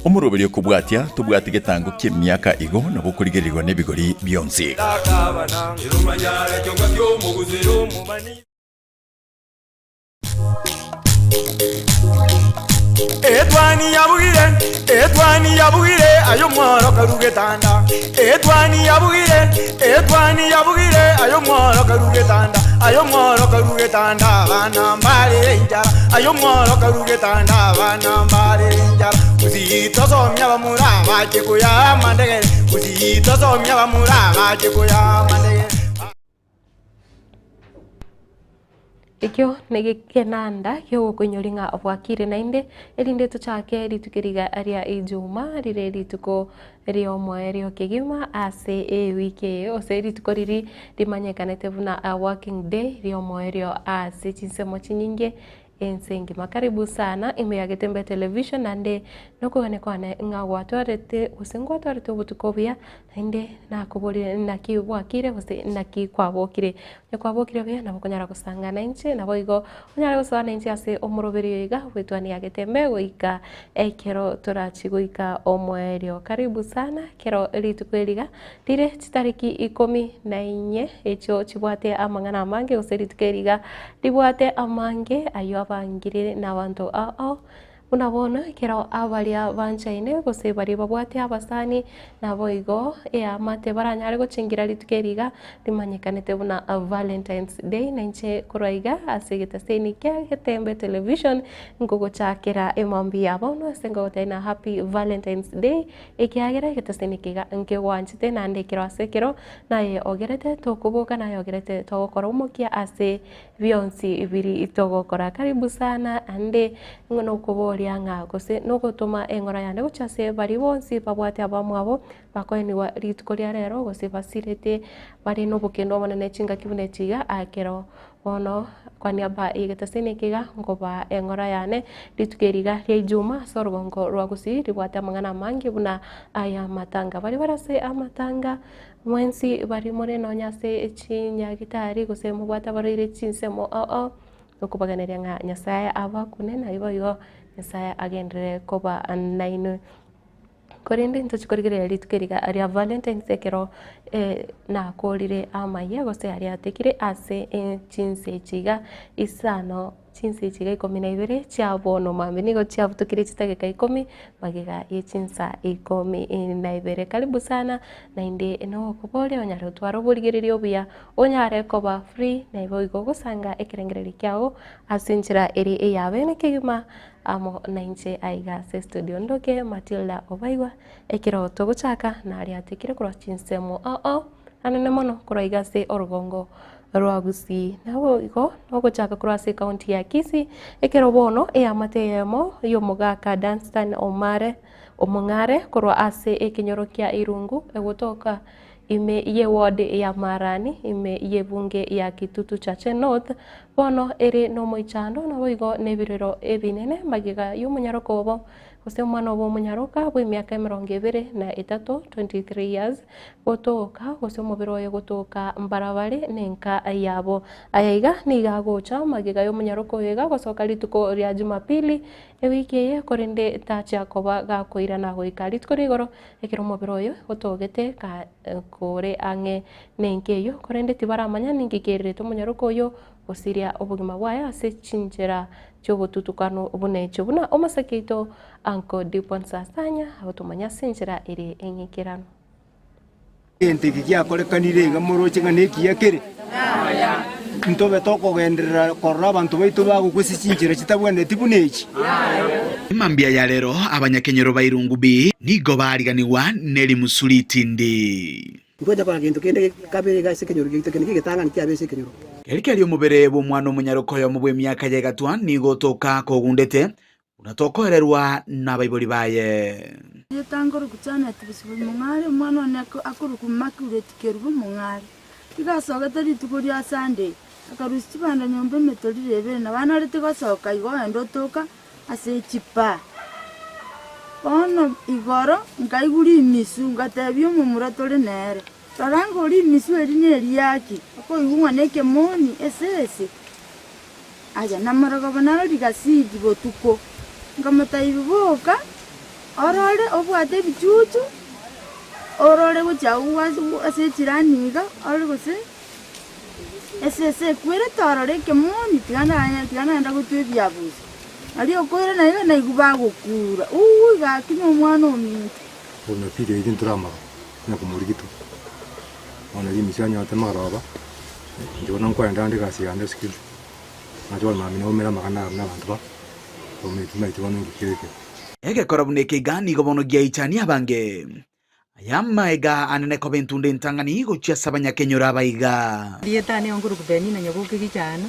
omuroberi okubwatia tubwati getango ky'emyaka igo nabo kurigerirwa n'ebigori byonsi. Edwani yabugire ayo mworo karugetanda. Edwani yabugire ayo mworo karugetanda. Ayo mworo karugetanda bana mbale njara. Ayo mworo karugetanda bana mbale njara. Uzito somya bamura baje kuya mandege. Uzito somya bamura baje kuya mandege. Ikyo negekenanda kyo kunyolinga obwakire nainde elinde tuchake litukiriga aria ijuma rire lituko rio mwerio kigima ase wiki ose lituko riri limanyekanete buna a working day rio mwerio ase chinsemo chinyinge ensengi makaribu sana imeyagetembe television nande nokone kwane ngawatwarete usengwatwarete obutukobya nande nakobole nakibwakire ose nakikwabokire yakwabokire bya nabokonyara kusangana inche naboigo onyara gusana inche ase omuroberi iga wetwani yagetembe goika ekero torachigoika omwerio karibu sana kero litukweliga dire chitariki 14 echo chibwate amangana amange ose litukweliga libwate amange ayo bangire n'abantu unabona kero abalia banchaine gose bari babwate abasani naboigo amate baranyare gochingira litukeriga limanyekanete buna Valentine's Day nanche kuraiga asegeta senike getembe television ngogo chakera emambi abono sengo tena happy Valentine's Day ekiagera getasenikega nke wanchite nande kero asekero naye ogerete tokuboka naye ogerete togokora umukia ase bionsi ibiri itogokora karibu sana ande ngono kubori anga gose nogotuma engora yande guchase bari bonsi babwate abamwabo bakoeni wa ritukoria rero gose basirete bari no bukendo monene chinga kibune chiga akero ono kwaniaba igetasenekiga ngoba engora yane ritukeriga rya ijuma sorgongo rwagusi ribwate amangana mangi buna aya matanga bari barase amatanga mwensi bari more no nyase chinya gitari gose mubwata bari chinsemo okubaganira nga Nyasaye abakune na ibo Nyasaye agendere koba naino korinde ntochikorigere litukeriga aria Valentine's ekero na kolire amaye gose aria tekire ase chinse chiga isano chinse chiga 12 chiabono mambe nigo chiabutukire chitageka 10 magiga yechinsa 12 karibu sana na inde no kubole onyare twaro burigererio buya onyare koba free na ibo igogosanga ekirengereri kyao asinchira eri eyabene kigima amo nainche aiga se studio ndoke Matilda Obaigwa ekiro togochaka na aria tekire kuro chinsemo anene mono kuraiga se orugongo rwagusi nabo iko nogochaka kuro se county ya Kisii ekero bono amateyemo yomugaka Danstan Omungare kuro ase ekinyorokia irungu egotoka ime ye ward ya Marani ime ye bunge ya Kitutu Chache North bono ere no moichando nabo igo nebirero ebinene magiga y'umunyaroko obo gose mwana obo munyaroka bw'emyaka 23 years gotoka gose mubiro ye gotoka mbarabare nenka yabo ayayiga niga gocha magiga y'umunyaroko yega gosoka lituko rya Jumapili ewiki ye korinde tacha koba gakoira na goika lituko rigoro ekero mubiro yo gotogete ka kore ange nenkeyo korinde tibaramanya ningikerere to munyaruko yo osiria obugima bwaya ase chinjera cyobututukano obunecho buna omasakeito anko Diponsa Sanya abatumanya sinjera ere engikirano entiki kyakorekanire ngamoroche nganeki yakere ntobe tokogenderera korra abantu baitu bagukwisi chinjera kitabwene tibunechi imambia ya lero abanyakenyero bairungu bi nigo bariganiwa neri musulitindi ngoja kwa kintu kende kabere gase kenyoro kende gitanga ntiabese kenyoro erikeri omubere bw'omwana omunyarokoyo mu bw'emyaka ya gatwa nigotoka kogundete unatokohererwa n'abaibori baye yetangoro kuchana tibisibu mungare mwana nako akuru kumakure tikeru mungare igasoga tari tukuri ya Sunday akarusi banda nyombe metorire bere na bana rete gasoka igo endo toka ase chipa ono igoro ngaiguri misu ngatebyo mu muratore nere tarango uri misu eri neri yaki ako igumwa neke moni esese aja namaraga banaro digasidi botuko ngamata ibiboka orore obwate bichuchu orore gochaua ase chiraniga ore gose ese kwere torore kemoni tigana enda gutwe byabuze ali okwere na iguba gukura gakinya omwana ominto ona pide idin drama na kumurigitu ona limisanya atamaroba njona nkwenda ndi kasi ande skill najwa mami no mera magana na bantu ba omiti na itwana ngikireke ege korabuneke gani gobono gia ichani abange ayama ega anene kobentunde ntangani gochia sabanya kenyora baiga dieta ne onguru kubeni na nyabuke gichana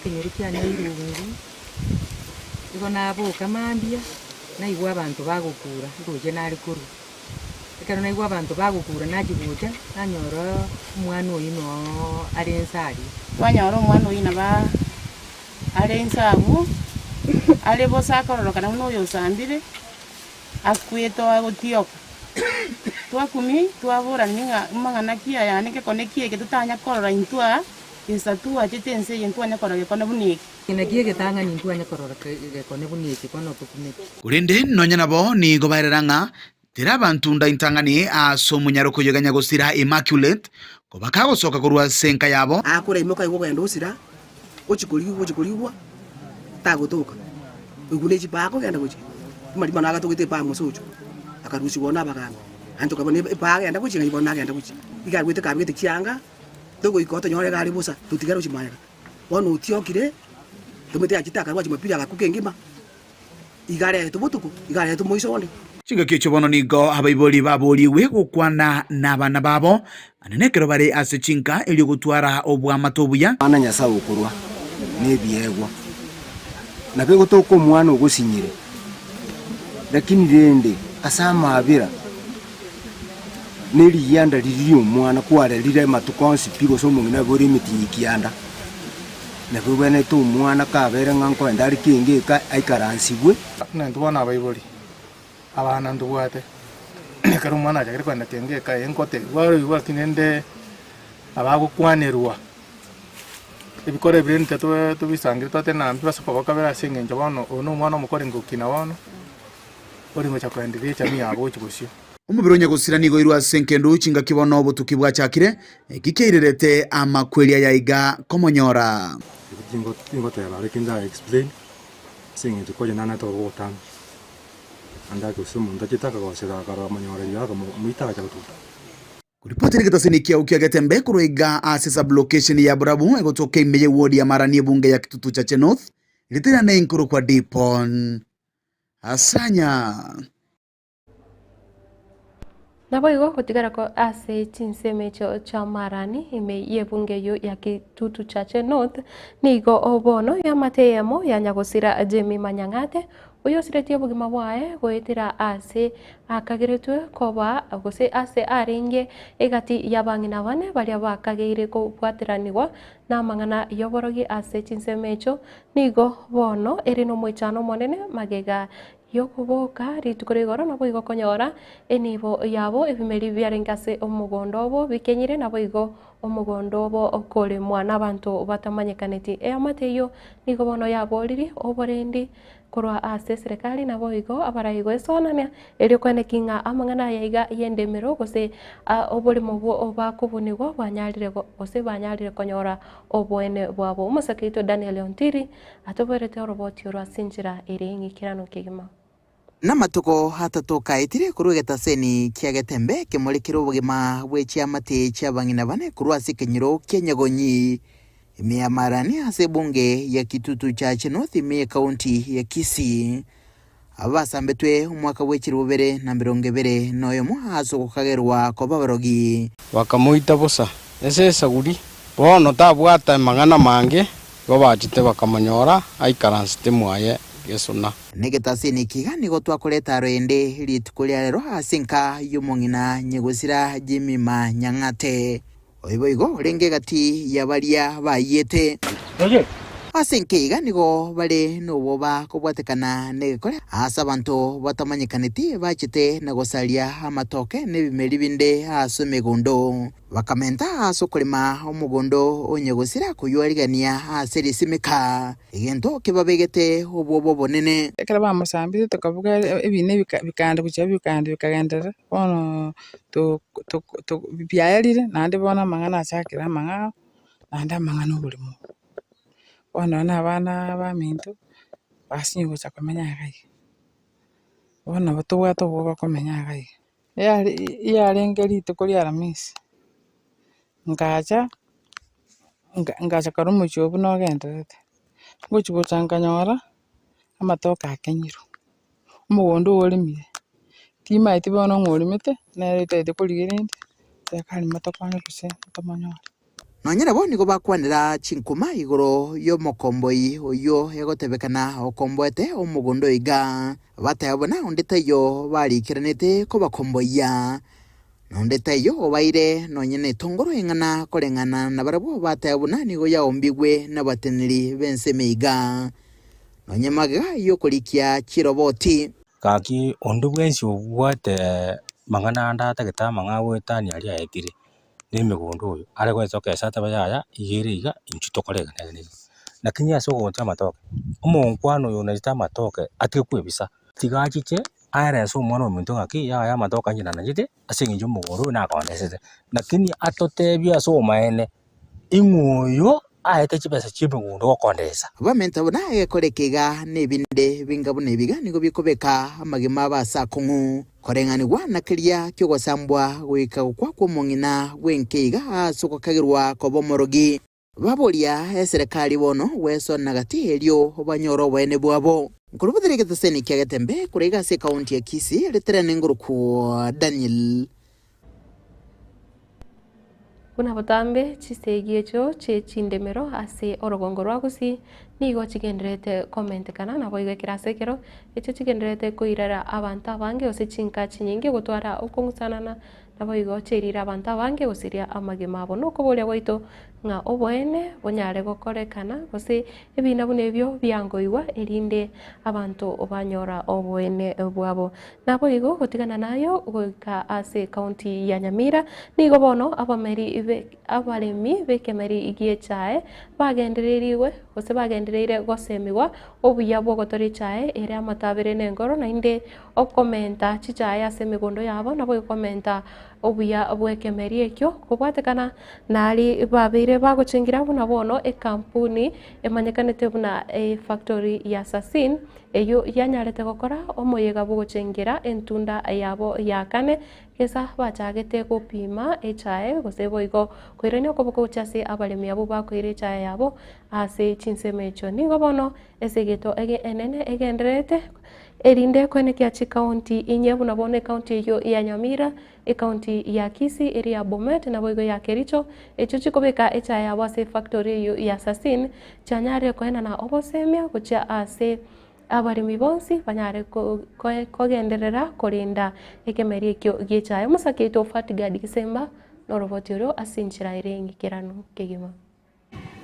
kenyori cyane irungu igona abo kamambia na igwa abantu bagukura ngoje nari kuru ekano na igwa abantu bagukura najibuja nanyoro umwana oyino arensari wanyoro umwana oyina ba arensabu ale bosakororoka na uno yosambire akweto agotioka twakumi twabora ninga mangana kia yani ke konekie ke tutanya korora intwa insatua chitense yentwanya korora kone buniki inagie getanga nintwanya korora ke kone buniki kono tukumiki urinde nonya nabo ni gobairanga tira bantunda intangani aso munyaroko yeganya gosira Immaculate ko bakagosoka kurwa senka yabo akora imoka igo genda usira ochikoliwa tagotoka uguneji bako genda gochi mali mana gatogete pa musocho akarusi bona baganga anto kabone pa genda gochi ngibona genda gochi igarwete kabete kianga togo ikoto nyore gari busa tutigaro chimaya wono utiokire tumete achitaka rwachi mapira gakukengima igare tubutuku igare tumuisonde Chinga kicho bono nigo abaiboli baboliwe gukwana nabana babo anenekero bari ase chinka eli gutwara obwa matobuya ana nyasa ukurwa nebiegwa nabego toko mwana ugusinyire lakini rende asama abira neli yanda liliyo mwana kwara lile matukonsi pigo somo ngina bori mitinyikiyanda nabego bene to mwana kabere nganko ndari kinge ka aikaransigwe na ndubona abaiboli abana ndubwate karo mwana aje kwenda kenge ka enkote wari wakinende abagukwanerwa ibikore birente to bisangire tote nambi basoko bakabera singenje bono ono mwana mukore ngukina wono ori ngocha kwendire cyami yabo kibusyo umubiro nyagusira nigo irwa senkendo chinga kibono obutuki bwa chakire gikeirerete amakwelia yaiga komonyora ingo tera rekinda explain singenje koje nana to botan anda kusumu ndachitaka gosera kara manyora yaga muita cha kutu kuripoti nikitasinia ukiagetembe kuroiga asesa location ya Burabu egotoke imeye wodi ya Marani bunge ya Kitutu Chache North ilitena na inkuru kwa Dipon Asanya Naboigo kutigara ko ase chinseme cha Marani imeye bunge yo ya Kitutu Chache North nigo obono ya mateyemo ya nyagosira Jemi Manyang'ate uyo siretie bugima bwae goetira ase akagiretwe koba gose ase arenge egati yabangina bane baria bakageire ko bwateranirwa na mangana yoborogi ase chinsemecho nigo bono eri no mwechano monene magega yokuboka ritukorigoro nabo igo konyora enibo yabo ebimeri byarengase omugondo obo bikenyire nabo igo omugondo obo okole mwana abantu batamanyekaneti amateyo nigo bono yaboriri oborendi korwa ase serikali nabo igo abarayigo esonania eri kwene kinga amangana yaiga yendemero gose obolimo obakubunigo banyarire gose banyarire konyora obwene bwabo umusakito Daniel Ontiri atoborete roboti rwa sinjira eringi kirano kigima Namatuko hatatoka itire kurugeta seni kiagetembe kemolikiro bugima bwechi amate chabangina bane kurwasi kenyiro kenyagonyi imea Marani ase bunge ya Kitutu Chache North imea kaunti ya Kisii abasambetwe umwaka w'ekiri bubere na 20 noyo muhaso kukagerwa ko babarogi wakamuita busa ese saguri bono tabwata mangana mange go bachite bakamanyora aikaranste mwaye gesuna negetasi nikigani go twakoreta rende ritukulia rero hasinka yumongina nyegusira Jemi Manyang'ate oibo igo renge gati yabaria bayete asenkiga nigo bari noboba kubwatekana negekore asa abantu batamanyikaniti bachite na gosaria amatoke nebimeri binde aso megundo bakamenta aso kurima omugondo onyegosira kuywarigania aseri simeka egento kebabegete obobo bonene ekara bamusambire tukavuga ebine bikanda kucha bikagendera bono to byayarire nande bona mangana achakira manga nande mangana obulimo bono n'abana baminto basinye gocha komenya gai bono batubwata obo bakomenya gai yarengeri tukuri aramisi ngacha karumu chobu no genderete ngochibucha nkanyora amatoka akenyiro umugondo orimire tima iti bono ngorimete nerete kurigerende yakari matokwane kuse tomanyora nonyera bo nigo bakwanira chinkuma igoro yo mokomboi oyo egotebekana okomboete omugondo iga batayabona ondete yo barikiranete ko bakomboya ondete yo obaire nonyene tongoro engana korengana na barabo batayabona nigo yaombigwe n'abateneri benseme iga nonyemaga yo kurikia chiroboti kaki ondu bwensi obwate mangana ndata geta mangawetani ali aetire nemigondo oyo are kwesoka esata bayaya igere iga inchitokorega nene lakini asogo nta matoke omonkwano yo nazita matoke atekwebisa tigachiche are so mwana omuntu ngaki ya matoka nyina najite asinginjo mugoro na kondesete lakini atotebia so maene ingoyo aete chipesa chimugondo okondesa bamenta bona ekorekega nebinde bingabune biga nigo bikobeka amagema basa kungu korenganirwa na kiria kyogosambwa gwika kwa kumongina gwenkeiga asoko kagirwa kobomorogi baboria eserikali bono weso nagati elio banyoro bwene bwabo kurubudire seni kyagetembe kurega se county ya Kisii leterane nguruku Daniel Kuna botambe chisegi echo chindemero ase orogongo rwagusi nigo chigenderete comment kana nabo igekira sekero echo chigenderete koirara abantu abange ose chinka chinyingi gutwara okungsanana nabo igo cherira abantu abange osiria amagema abo no koboria goito nga oboene bonyare gokorekana ose ebina bunebyo byangoiwa erinde abantu obanyora oboene bwabo nabo igo gotigana nayo goika ase county ya Nyamira nigo bono abaremi bekemeri igie chae bagendereriwe ose bagendereire gosemiwa obuya bwo gotori chae ere amatabere nengoro na inde okomenta chichae ase migondo yabo nabo ikomenta obuya bwekemeri ekyo kubwatekana nari babire bagochingira buna bono ekampuni emanyekanete buna factory ya Sasin eyo yanyarete gokora omoyega bugochingira entunda yabo yakane kesa bachagete gupima echae gosebo igo koirene okoboko chase abalemi abo bakoire echae yabo ase chinsemecho nigo bono esegeto ege enene egenderete erinde kwene kya county inyebu na bone county yo ya Nyamira county ya Kisii area Bomet na boigo ya Kericho echo chikobeka echa ya wase factory yo ya Sasin chanyare kwena na obosemia kucha ase abarimi bonsi banyare kogenderera korinda ekemeri ekyo gichaye musaketo Fatgadi Kisemba norobotiro asinchira irengi kirano kegima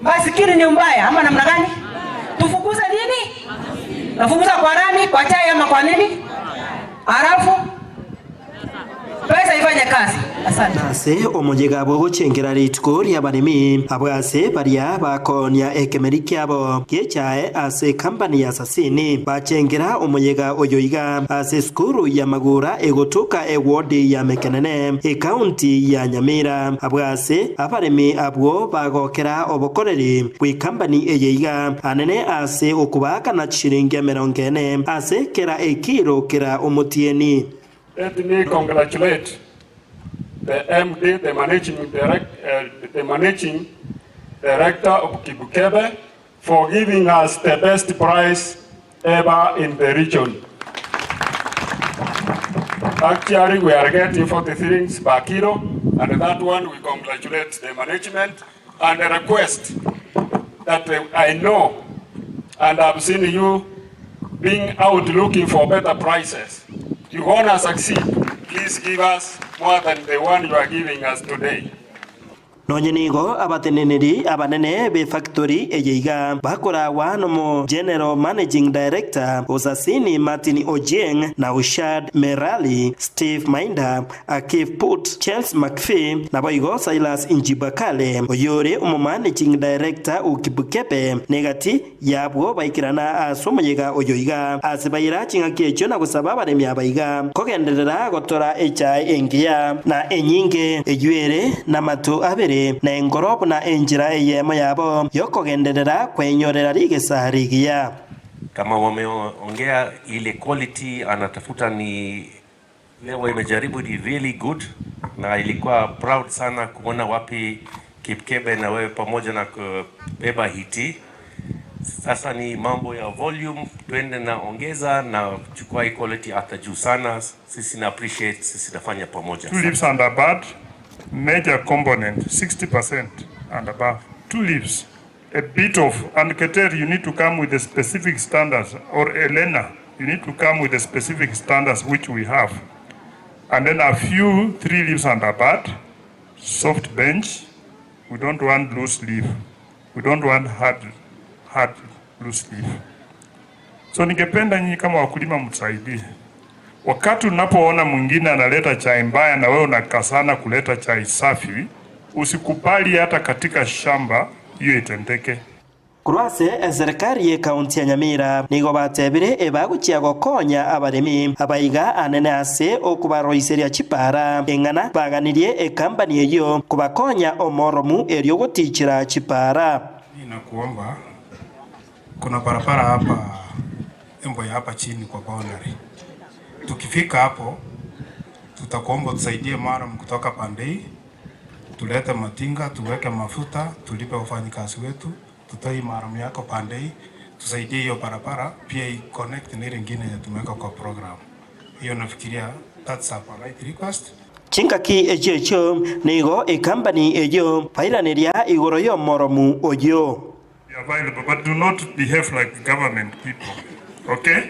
masikini ni mbaya ama namna gani? Tufukuze nini? Nafukuza kwa nani? Kwa chai ama kwa nini? Arafu pesa ifanye kazi. Asante. Nase omujega bwo gucengera ritko lya barimi abwase baria bakonya ekemeri kyabo gechae ase company ya Sasini bacengera omujega oyoiga ase skuru ya Magura egotuka ewodi ya Mekenene county ya Nyamira abwase abarimi abwo bagokera obokoreri kwi company eyeiga anene ase okubaka na chiringi 40 ase kera ekiro kera omutieni. Let me congratulate the MD, the managing director of Kibukebe, for giving us the best price ever in the region. Actually, we are getting 43 per kilo, and that one we congratulate the management and request that I know, and I've seen you being out looking for better prices. You want to succeed, please give us more than the one you are giving us today. nonyenigo abateneneri abanene be factory eyeiga bakorawa nomo General Managing Director Osasini Martin Ojieng na Ushad Merali, Steve Mainda, Akif Put, Charles McPhee na boigo Silas Injibakale oyore umo Managing Director Ukibukepe negati yabwo baikirana asomoyega oyoiga asibaira chingaki echo na gusaba baremi abaiga kogenderera gotora echai engia na enyinge ejuere na matu abere na engoropo na enjira eyemo yabo yokogenderera kwenyorera rigesaharigia. Kama wameongea ile quality anatafuta ni leo imejaribu ni really good, na ilikuwa proud sana kuona wapi Kipkebe na wewe pamoja na kubeba hiti. Sasa ni mambo ya volume, twende na ongeza na chukua quality hata juu sana. Sisi na appreciate, sisi nafanya pamoja. 2 leaves and above, major component 60% and above. 2 leaves, a bit of, and Keter, you need to come with the specific standards, or Elena, you need to come with the specific standards which we have. And then a few 3 leaves and above, soft bench. We don't want loose leaf. We don't want hard loose leaf. So ningependa nyinyi kama wakulima mtusaidie. Wakati unapoona mwingine analeta chai mbaya na wewe unakasana kuleta chai safi, usikubali hata katika shamba hiyo itendeke. Kurwase serikali ye kaunti ya Nyamira nigo batebire ebagukia gokonya abaremi abaiga anene ase okubaroiseria chipara engana baganirie ekambani eyo kubakonya omoromu eryo gotichira chipara. Ninakuomba, kuna barabara hapa embo ya hapa chini kwa boundary. Tukifika hapo tutakuomba tusaidie mara kutoka Pandei, tulete matinga, tuweke mafuta, tulipe wafanyikazi wetu, tutai maramu yako Pandei, tusaidie hiyo barabara pia i-connect na ile nyingine ya tumeweka kwa program. Hiyo nafikiria that's a right request. Chinkaki ejecho nigo ekambani ejo pairaneria igoro yo moromu ojo. Be available, but do not behave like government people. Okay?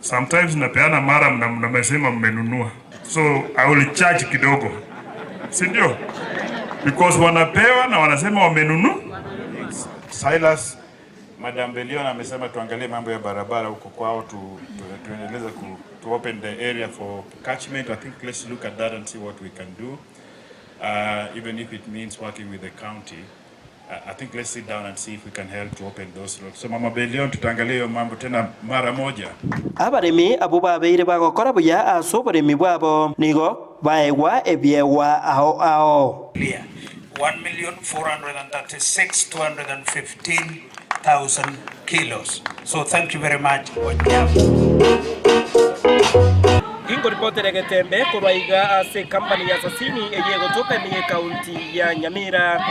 Sometimes napeana mara mnamesema mmenunua. So I will charge kidogo. Si ndio? Because wanapewa na wanasema wamenunua. Silas, Madam Belion amesema tuangalie mambo ya barabara huko kwao, tuendeleze to open the area for catchment. I think let's look at that and see what we can do. Even if it means working with the county. I think let's sit down and see if we can help to open those roads. So Mama Belion tutaangalia mambo tena mara moja. Abaremi abuba beire bagokora buya asoboremi bwabo nigo baewa ebyewa ao. 1,436,215,000 kilos. So thank you very much. Ingo ripotere Getembe kurwaiga ase company ya Sasini eye gotoka miye kaunti ya Nyamira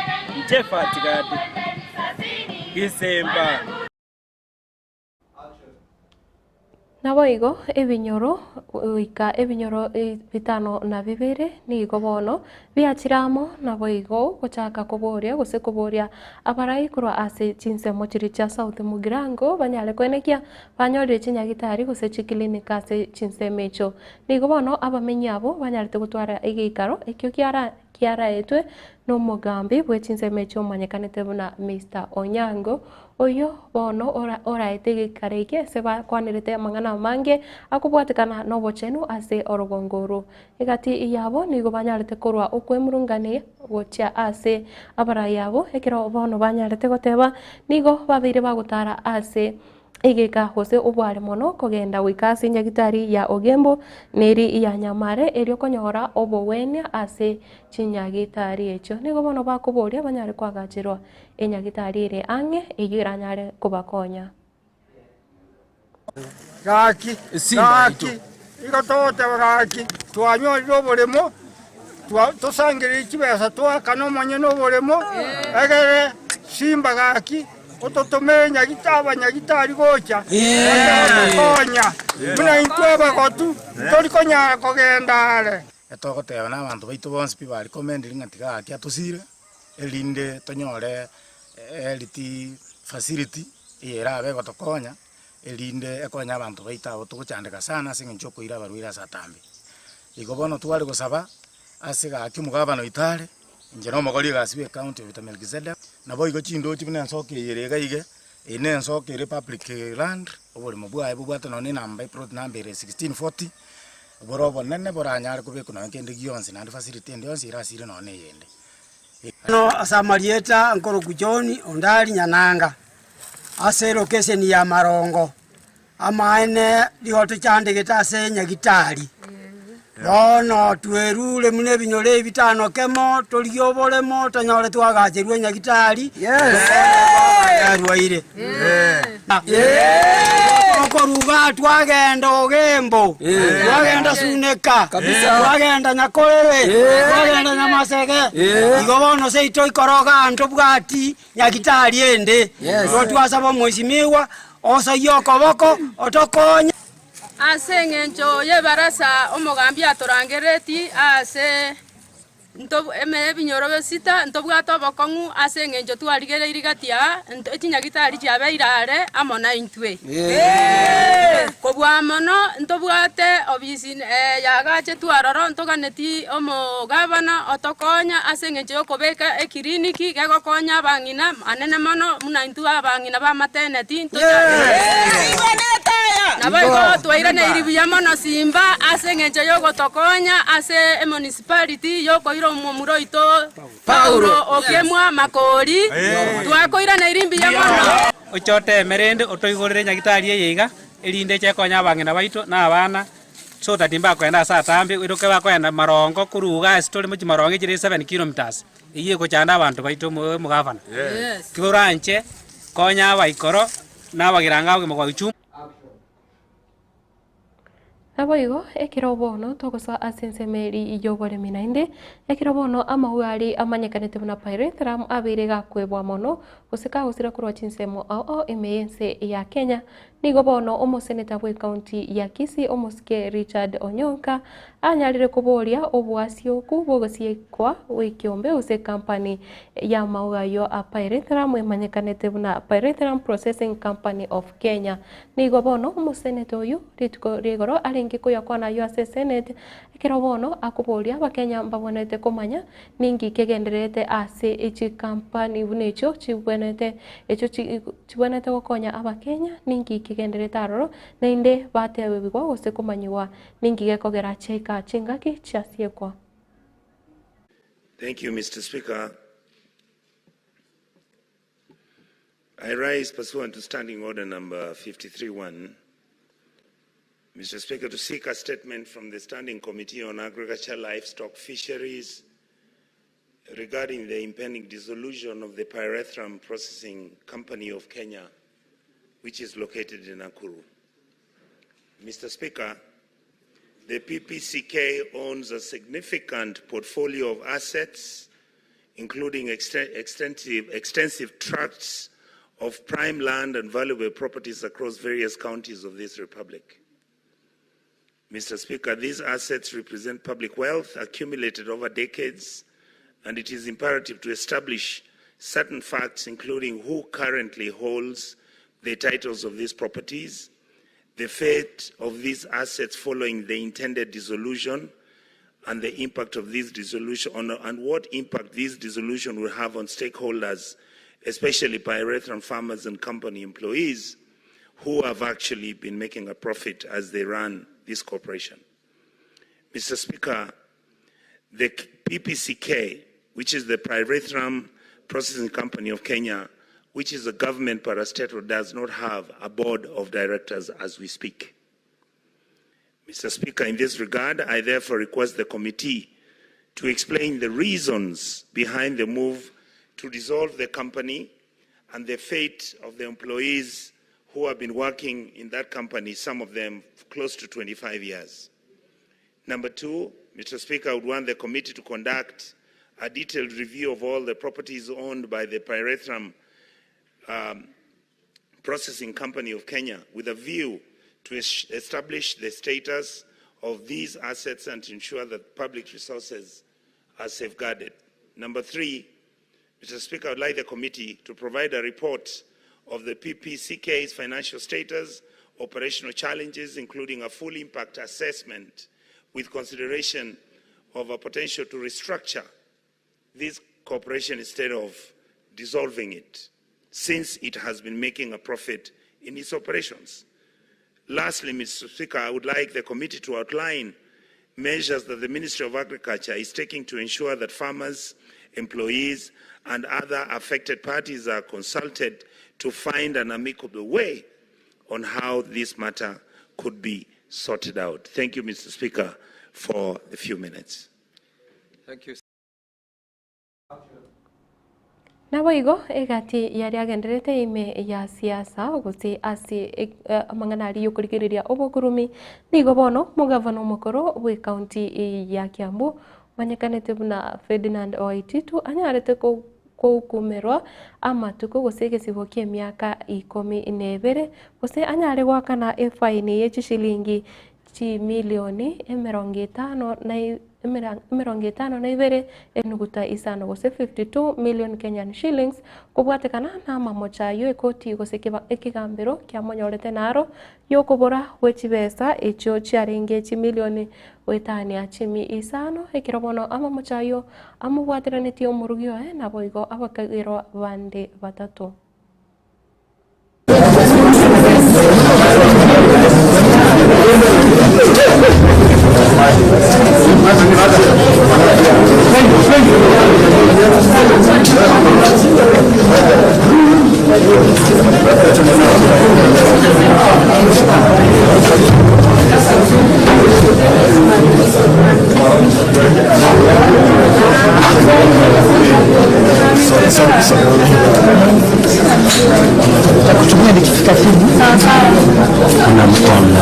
Jeffat Gadi Gisemba Naboigo ebinyoro uika ebinyoro bitano na bibere nigo bono biachiramo naboigo gochaka kuboria gose kuboria abarai kurwa ase chinsemo chiri cha South Mugirango banyale kwenekia banyore chinyagitari gose chiklinika ase chinsemecho nigo bono abamenyi abo banyalete gutwara igikaro ekyo kiara etwe no mugambi bwe chinsemecho manyekanete buna Mr. Onyango oyo bono ora etegekareke seba kwanirete mangana mange akubwatikana no bochenu ase orogongoro igati yabo nigo banyalete korwa okwemurungane gocha ase abara yabo ekero bono banyalete goteba nigo babire bagutara ase igika hose ubware mono kogenda wikasi nyagitari ya Ogembo neri ya Nyamare eryo konyora obowenia ase chinyagitari echo nigo bono bakuboria banyare kwagachirwa enyagitari ire ange igiranyare kubakonya gaki igotote gaki twanyorire oboremo tusangire ikibesa twakana omonye n'oboremo egere simba gaki ototomenya nyagitari gocha konya muna intwe bagotu tori konya kogendare etogoteba na abantu baitu bonse pi bari komendiri ngatiga akia tusire elinde tonyore eliti facility era abe gotokonya elinde ekonya abantu baita abo tuguchandika sana singincho koira barwira satambi igo bono twari gusaba asiga akimugabano itare Njeno magoli gaswe county vitamelkizedek na boy go chindo chibne soke yerega ige ine soke republic land obole mabwa bubwata no ni namba plot number 1640 borobo nene boranyar kube kuna kende gionsi na facility ndionsi irasire no ne yende no asamarieta nkoro kujoni ondali nyananga ase location ya Marongo amaene lioto chande getase Nyagitari no twerule mune binyole bitano kemo toliobole mo tanyole twagacherwe Nyagitari yarwaire koruga twagenda ogembo twagenda suneka twagenda Nyakorere twagenda Nyamasege igobono seito ikoroga ntobwati Nyagitari ende twasaba mweshimiwa osayoko boko otokonya ase ngencho ye barasa omogambi atorangereti ase eme binyoro besita ntobwato bokongu ase ngencho twarigere irigatia Nyagitari chiabeirare amona intwe kobwa mono ntobwate obisi yagache twaroro ntoganeti omogabana otokonya ase ngencho yokobeka ekiriniki gegokonya abang'ina anene mono muna intu abang'ina bamateneti naboigo twairane iribuya mono simba ase ngencho yogotokonya ase municipality yokoiro omumuro ito Paulo okemwa makori twakoirane irimbuya mono ochote merende otoigorere Nyagitari yeyiga erinde chekonya abang'ina baito na abana so that mbakwenda saa tambi iroke bakwenda Marongo kuruga story mu Marongo chiri 7 kilometers iye kochanda abantu baito mugavana kiburanche konya abaikoro nabagiranga bwe mugwachu Naboigo ekirobono togosa asensemeri iyogore minainde ekirobono amahwari amanyekanete buna pirate ram abire gakwebwa mono gusika gusira kurwa chinsemo ao emeyense ya Kenya nigo bono omoseneta bwe county ya Kisii omosike Richard Onyonka anyarire kuboria obwasio kubogosiekwa wekiombe use company ya maugayo a pirate ram emanyekanete buna pirate ram processing company of Kenya nigo bono omoseneta oyu ritko rigoro alingi kuyakwana yo ase senate ekirobono akuboria abakenya mbabonete komanya ningi kegenderete ase echi company bunecho chibwenete echo chibwenete gokonya abakenya ningi kegenderete aroro nainde batewe bigwa gose komanyiwa ningi gekogera cheka chingaki chasiekwa. Thank you, Mr. Speaker. I rise pursuant to Standing Order number 53-1. Mr. Speaker, to seek a statement from the Standing Committee on Agriculture, Livestock, Fisheries regarding the impending dissolution of the Pyrethrum Processing Company of Kenya, which is located in Nakuru. Mr. Speaker, the PPCK owns a significant portfolio of assets, including extensive tracts of prime land and valuable properties across various counties of this republic. Mr. Speaker, these assets represent public wealth accumulated over decades, and it is imperative to establish certain facts, including who currently holds the titles of these properties, the fate of these assets following the intended dissolution, and the impact of this dissolution and what impact this dissolution will have on stakeholders, especially Pyrethrum farmers and company employees who have actually been making a profit as they run this corporation. Mr. Speaker, the PPCK, which is the Pyrethrum Processing Company of Kenya, which is a government parastatal, does not have a board of directors as we speak. Mr. Speaker, in this regard, I therefore request the committee to explain the reasons behind the move to dissolve the company and the fate of the employees who have been working in that company, some of them close to 25 years. Number two, Mr. Speaker, I would want the committee to conduct a detailed review of all the properties owned by the Pyrethrum Processing Company of Kenya with a view to establish the status of these assets and to ensure that public resources are safeguarded. Number three, Mr. Speaker, I would like the committee to provide a report of the PPCK's financial status, operational challenges, including a full impact assessment with consideration of a potential to restructure this corporation instead of dissolving it, since it has been making a profit in its operations. Lastly, Mr. Speaker, I would like the committee to outline measures that the Ministry of Agriculture is taking to ensure that farmers, employees, and other affected parties are consulted to find an amicable way on how this matter could be sorted out. Thank you, Mr. Speaker, for a few minutes. Thank you. Naboigo egati yari agenderete ime ya siasa gusi asi manganari yokurigiriria obokurumi nigo bono mugavana mukuru we county ya Kiambu manyekanete buna Ferdinand Waititu anyarete kumerwa amatuko gusege sibokie miaka 12 guse anyare gwakana efaini ye shilingi milioni 50 na ibere enuguta isano gose 52 million Kenyan shillings kubwatekana na mamocha yo ekoti gose ekigambiro kya monyorete naro yo kubora wechibesa echo chiarenge milioni wetani achimi isano ekirobono amamocha yo amubwateraneti omurugyo na boigo abakagiro bande batatu. Takutumia nikifika simu. Kuna mkono.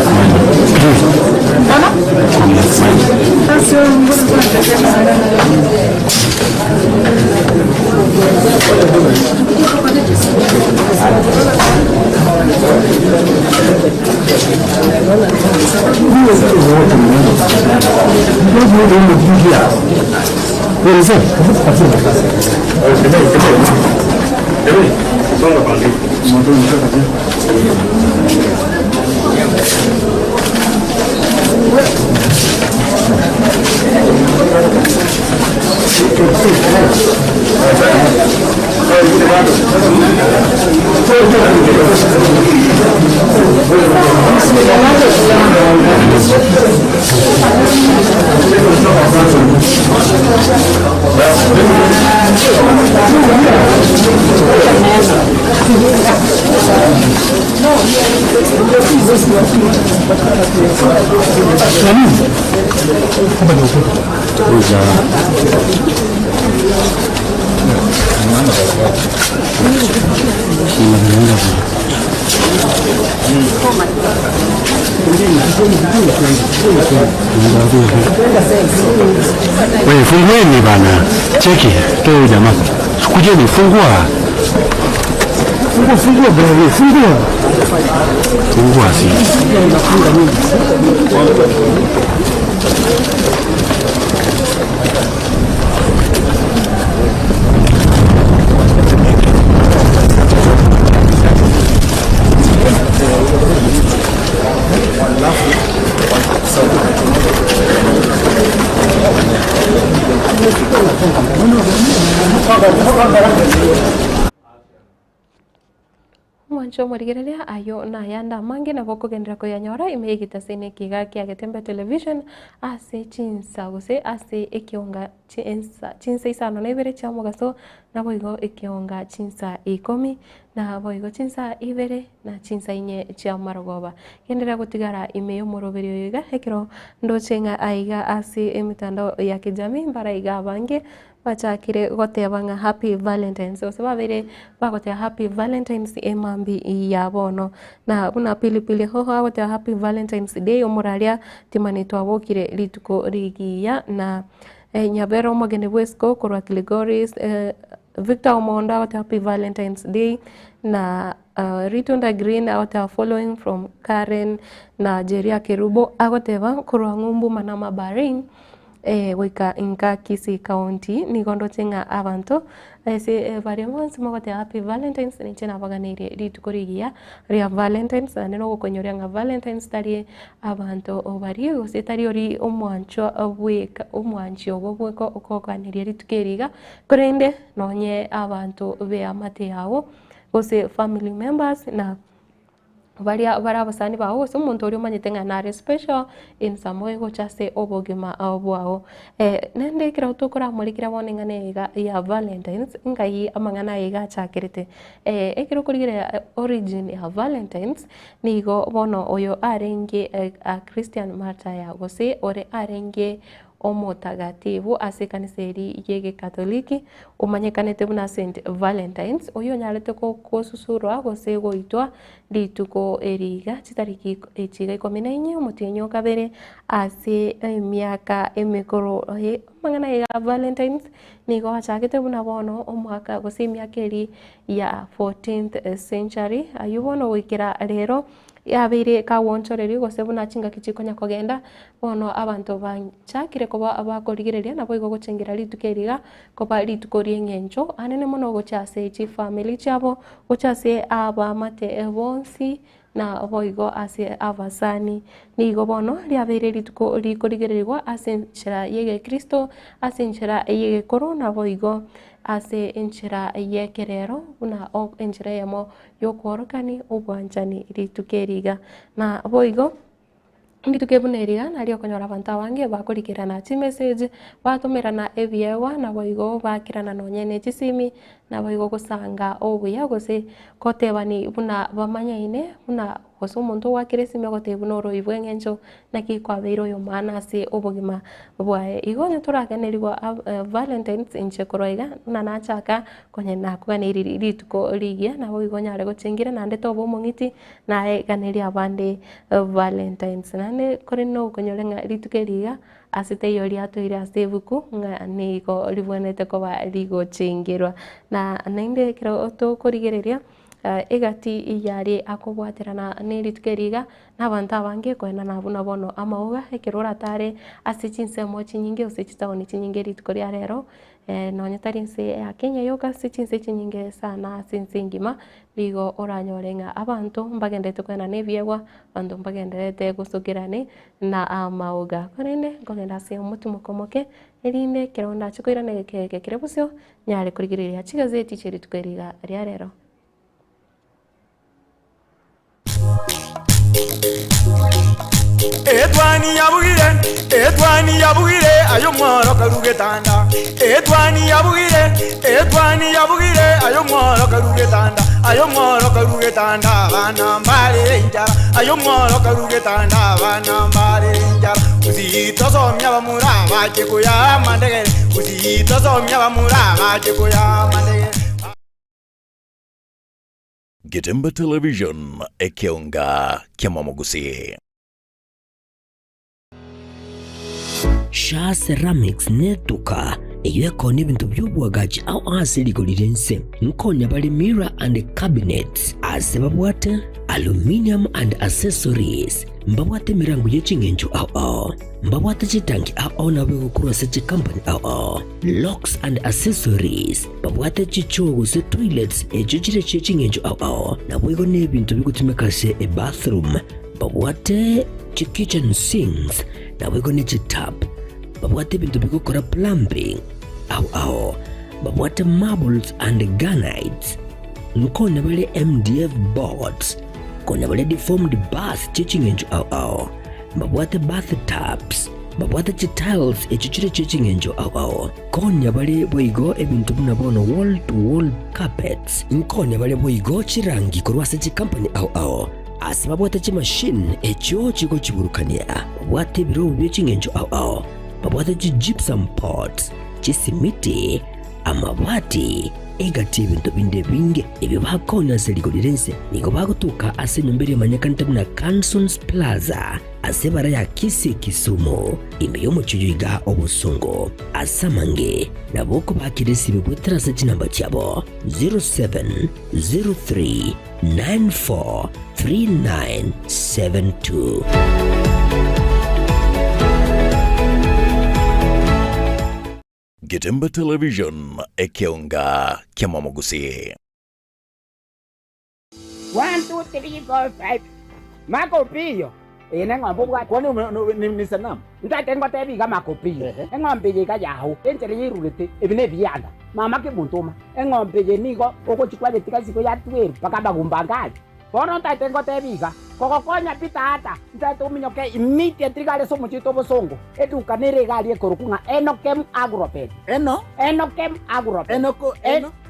Wewe fungueni bana. Cheki, toa jamaa. Kujeni fungua. Fungua bwana, fungua. Fungua si. Mwancho mwarigereria ayo na yanda mangi na boko gendera ko yanyora imegita sene kiga kya Getembe television ase chinsa gose ase ekionga chinsa isano na ibere cha mugaso na boigo ekionga chinsa 10 na boigo chinsa ibere na chinsa inye cha marogoba gendera gutigara imeyo moroberio yiga ekiro ndochenga aiga ase emitandao ya kijamii mbara iga bange bachakire gotebanga happy valentines so babere bagotea happy valentines emambi ya bono na buna pilipili hoho agotea happy valentines day omuraria timanitwa bokire lituko rigiya na nyabero mogene bwesco korwa Kilgoris Victor Omonda agotea happy valentines day na Ritunda Green agotea following from Karen na Jeria Kerubo agoteba korwa ngumbu manama Bahrain goika inka Kisii County nigondo chenga abantu ese bari monse mogote happy Valentine's ni chena baganire ritukurigia ria Valentine's na no gukonyoria nga Valentine's tari abantu obari gose tari ori omwancho obweka omwancho obweko okoganiria ritukeriga korende nonye abantu be amate yao gose family members na varia abasani bawo so umuntu uri umanyite nga nare special in some way gochase obogima abwao nende kira utukura muri kira boninga nega ya Valentine's ngai amangana yega chakirite ekiro kurigire origin ya Valentine's nigo bono oyo arenge a Christian martyr ya gose ore arenge omutagatifu ase kaniseri yege katoliki umanyekanete buna Saint Valentine's oyo nyarete ko kosusurwa gose goitwa rituko eriga chitariki echiga 14 omutinyo kabere ase miaka emekoro mangana ya Valentine's nigo achagete buna bono omwaka gose miaka eri ya 14th century ayubono wikira rero yabire ka wonchoreri gose buna chinga kichikonya kogenda bono abantu banchakire koba abakorigereria nabo igo gochengera ritukeriga koba ritukori ngencho anene mono gochase chi family chabo gochase aba mate bonsi na boigo ase abasani nigo bono ryabire rituko rikorigererwa ase nchira yege Kristo ase nchira yege corona boigo ase enchira yekerero una enchira yamo yokorokani obwanjani ritukeriga na boigo nditukebuneriga nario konyora abantu abange bakurikirana chi message batumirana ebiewa na boigo bakirana nonyene chisimi na boigo gusanga obuya gose kotebani buna bamanyaine buna gose umuntu wakiresime gotebuna oroibwe ngencho nakikwabiro yo mana ase obugima bwae igonye turakenerwa Valentine's inchekoroiga na nachaka konye nakuganiriri rituko rigia na boigo nyare gochengira nande tobo mungiti nae ganeria abande Valentine's nane kore no konyolenga ritukeriga asite yori atoire ase buku nga nigo ribonete koba rigo chengirwa na nainde kiro to korigereria egati iyari akobwaterana neritukeriga n'abantu abange kwenda nabuna bono amauga ekirora tare ase chinsemo chinyinge ose chitaoni chinyinge ritukoria rero nonye tari nse ya Kenya yoka se chinse chinyinge sana sinse ngima ligo oranyorenga abantu mbagendete kwenda nebiegwa bantu mbagendete gusugirane na amauga konene ngogenda se umutu mukomoke erinde kironda chikoira negeke kirebusyo nyare kurigiriria chigazeti cheritukeriga ria rero Edwani yabugire ayo mworo karugetanda Edwani yabugire ayo mworo karugetanda bana mbale njara ayo mworo karugetanda bana mbale njara uzito somya bamura baje kuya mandege uzito somya bamura baje kuya mandege Getemba Television ekionga kiamamogusi Sha Ceramics netuka eyeko n'ebintu by'obwagaji aho asilikolire nse nkonya bali mirror and cabinets asebabwate aluminium and accessories mbabwate mirango y'echingenjo aho mbabwate chitanki aho nawe gukurwase company aho locks and accessories mbabwate chichogo se toilets echichire chechingenjo aho nabwego n'ebintu bigutumikase e bathroom mbabwate kitchen sinks nabwego ne tap babwate bintu bigukora plumbing aho babwate marbles and granites nkona bale MDF boards kona bale deformed bath chichingenjo aho babwate bathtubs babwate tiles echichire chichingenjo aho konya bale boigo ebintu bunabono wall to wall carpets nkona bale boigo chirangi korwase company aho asibabwate chimashine echo chiko chiburukania babwate biro byechingenjo aho babwate gypsum pots chisimiti amabati egati ebintu binde binge ebyo bakonya seligolirense nigo bagutuka ase nyombere manyakanta na Cansons Plaza ase bara ya Kisii Kisumu imbe mu kijuiga obusungo asamange naboko bakiresi bibutara se kinamba cyabo 0703943972 Getembe Television ekionga kia Mwamogusi. 1 2 3 4 5 Makopio ene ngombe bwa kwani ni sanamu ntatengwa tebi ga makopio engombe ye ga yaho entere yirulete ebine biyanda mama ke muntuma engombe ye nigo okochikwa betika siko ya tweru pakaba gumbangali bono ntatengwa tebi ga kokokonya pitata ntatuminyoke immediately gale somo chito bosongo eduka nere gali ekorukunga Enokem Agropet Enokem Agropet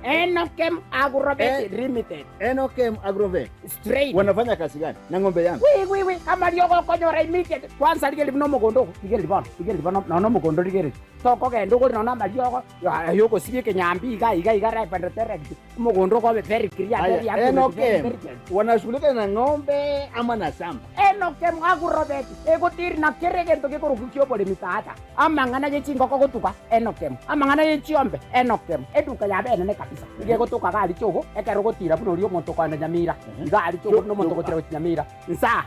Enokem Agropet Limited Enokem Agropet straight wanafanya kazi gani na ng'ombe yangu we kama lioko konyora immediate kwanza ligeli no mogondo ligeli bono no mogondo ligeli so ko gendo ko no na lioko yoko sibye kenyambi iga right and direct mogondo ko very clear Enokem wanashughulika na ng'ombe ama na samba Enokem Agropet egotiri na keregento ke korukukyo pole mitata amangana ye chingo ko gotuka Enokem amangana ye chiombe Enokem eduka ya bene ne kabisa nge gotuka gali chogo ekero gotira buno rio monto kwa Nyamira gali chogo no monto gotira Nyamira nsa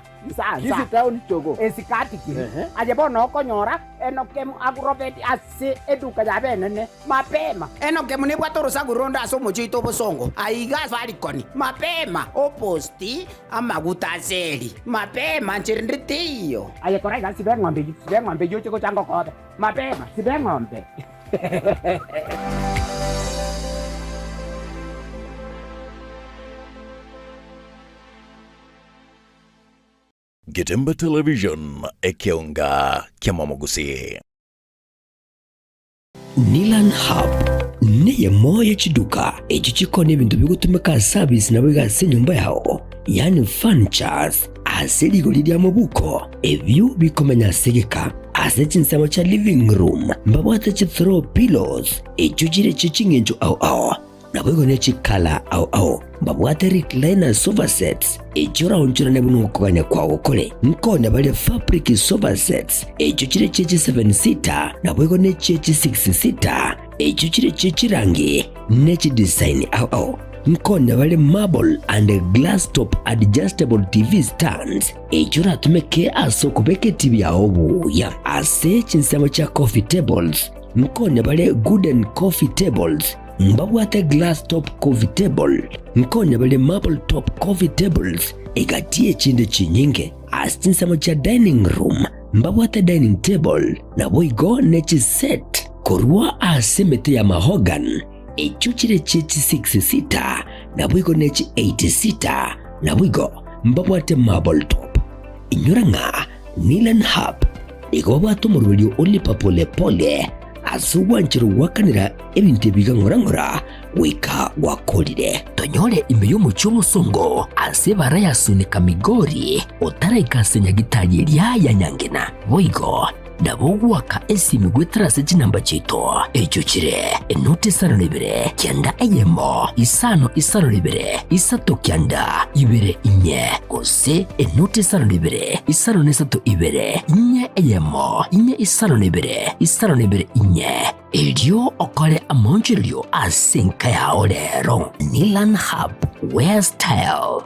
kisi town chogo esikati kiri aje bono konyora Enokem Agropet ase eduka ya bene ne mapema Enokem ne bwatoro saguronda asomo chito bosongo aiga farikoni mapema oposti amaguta seli mapema nchirinditiyo aye koraiga sibe ng'ombe yo chiko chango kobe mapema sibe ng'ombe Getembe Television ekionga kia Mwamogusi. Nilan Hub neye moya chiduka echichiko n'ebintu bigutumika service nabo gase nyumba yao yani furnitures asiligo lidia mabuko ebyo bikomenya segeka asechinsamo cha living room mbabwate chi throw pillows echujire chichingenjo au nabo ne chikala au mbabwate recliner sofa sets echura onchura nebuno kuganya kwawo kole nkone bale fabric sofa sets echujire chechi 7 seater nabo ne chechi 6 seater echujire chechi rangi nechi design au nkone bale marble and glass top adjustable TV stands echura tumeke aso kubeke TV ya obuya ase chinsamo cha coffee tables nkone bale wooden coffee tables mbabwate glass top coffee table nkone bale marble top coffee tables egatie chinde chinyinge asinsamo cha dining room mbabwate dining table na boigo nechi set korwa asemete ya mahogan echuchire chechi 6 seater na boigo nechi 8 seater na boigo mbabwate marble top inyuranga Nilan Hub igobwato murulio olipa pole pole asuwanchiro wakanira ebintu biga ngorangora wika wakolire tonyole imbeyo muchomo songo asebara yasunika migori otaraikasenya gitaye lya nyangena boigo nabogwaka esimi gwetrase chinamba chito echochire enoti sano libere kyanda eyemo isano libere isato kyanda ibere inye kose enoti sano libere isano nesato ibere inye eyemo inye isano libere inye elio okole amonjilio asinka ya olero Nilan Hub where style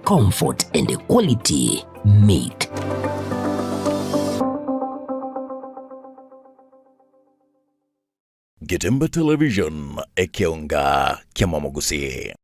comfort and quality meet. Getembe Television ekionga kia Mwamogusi.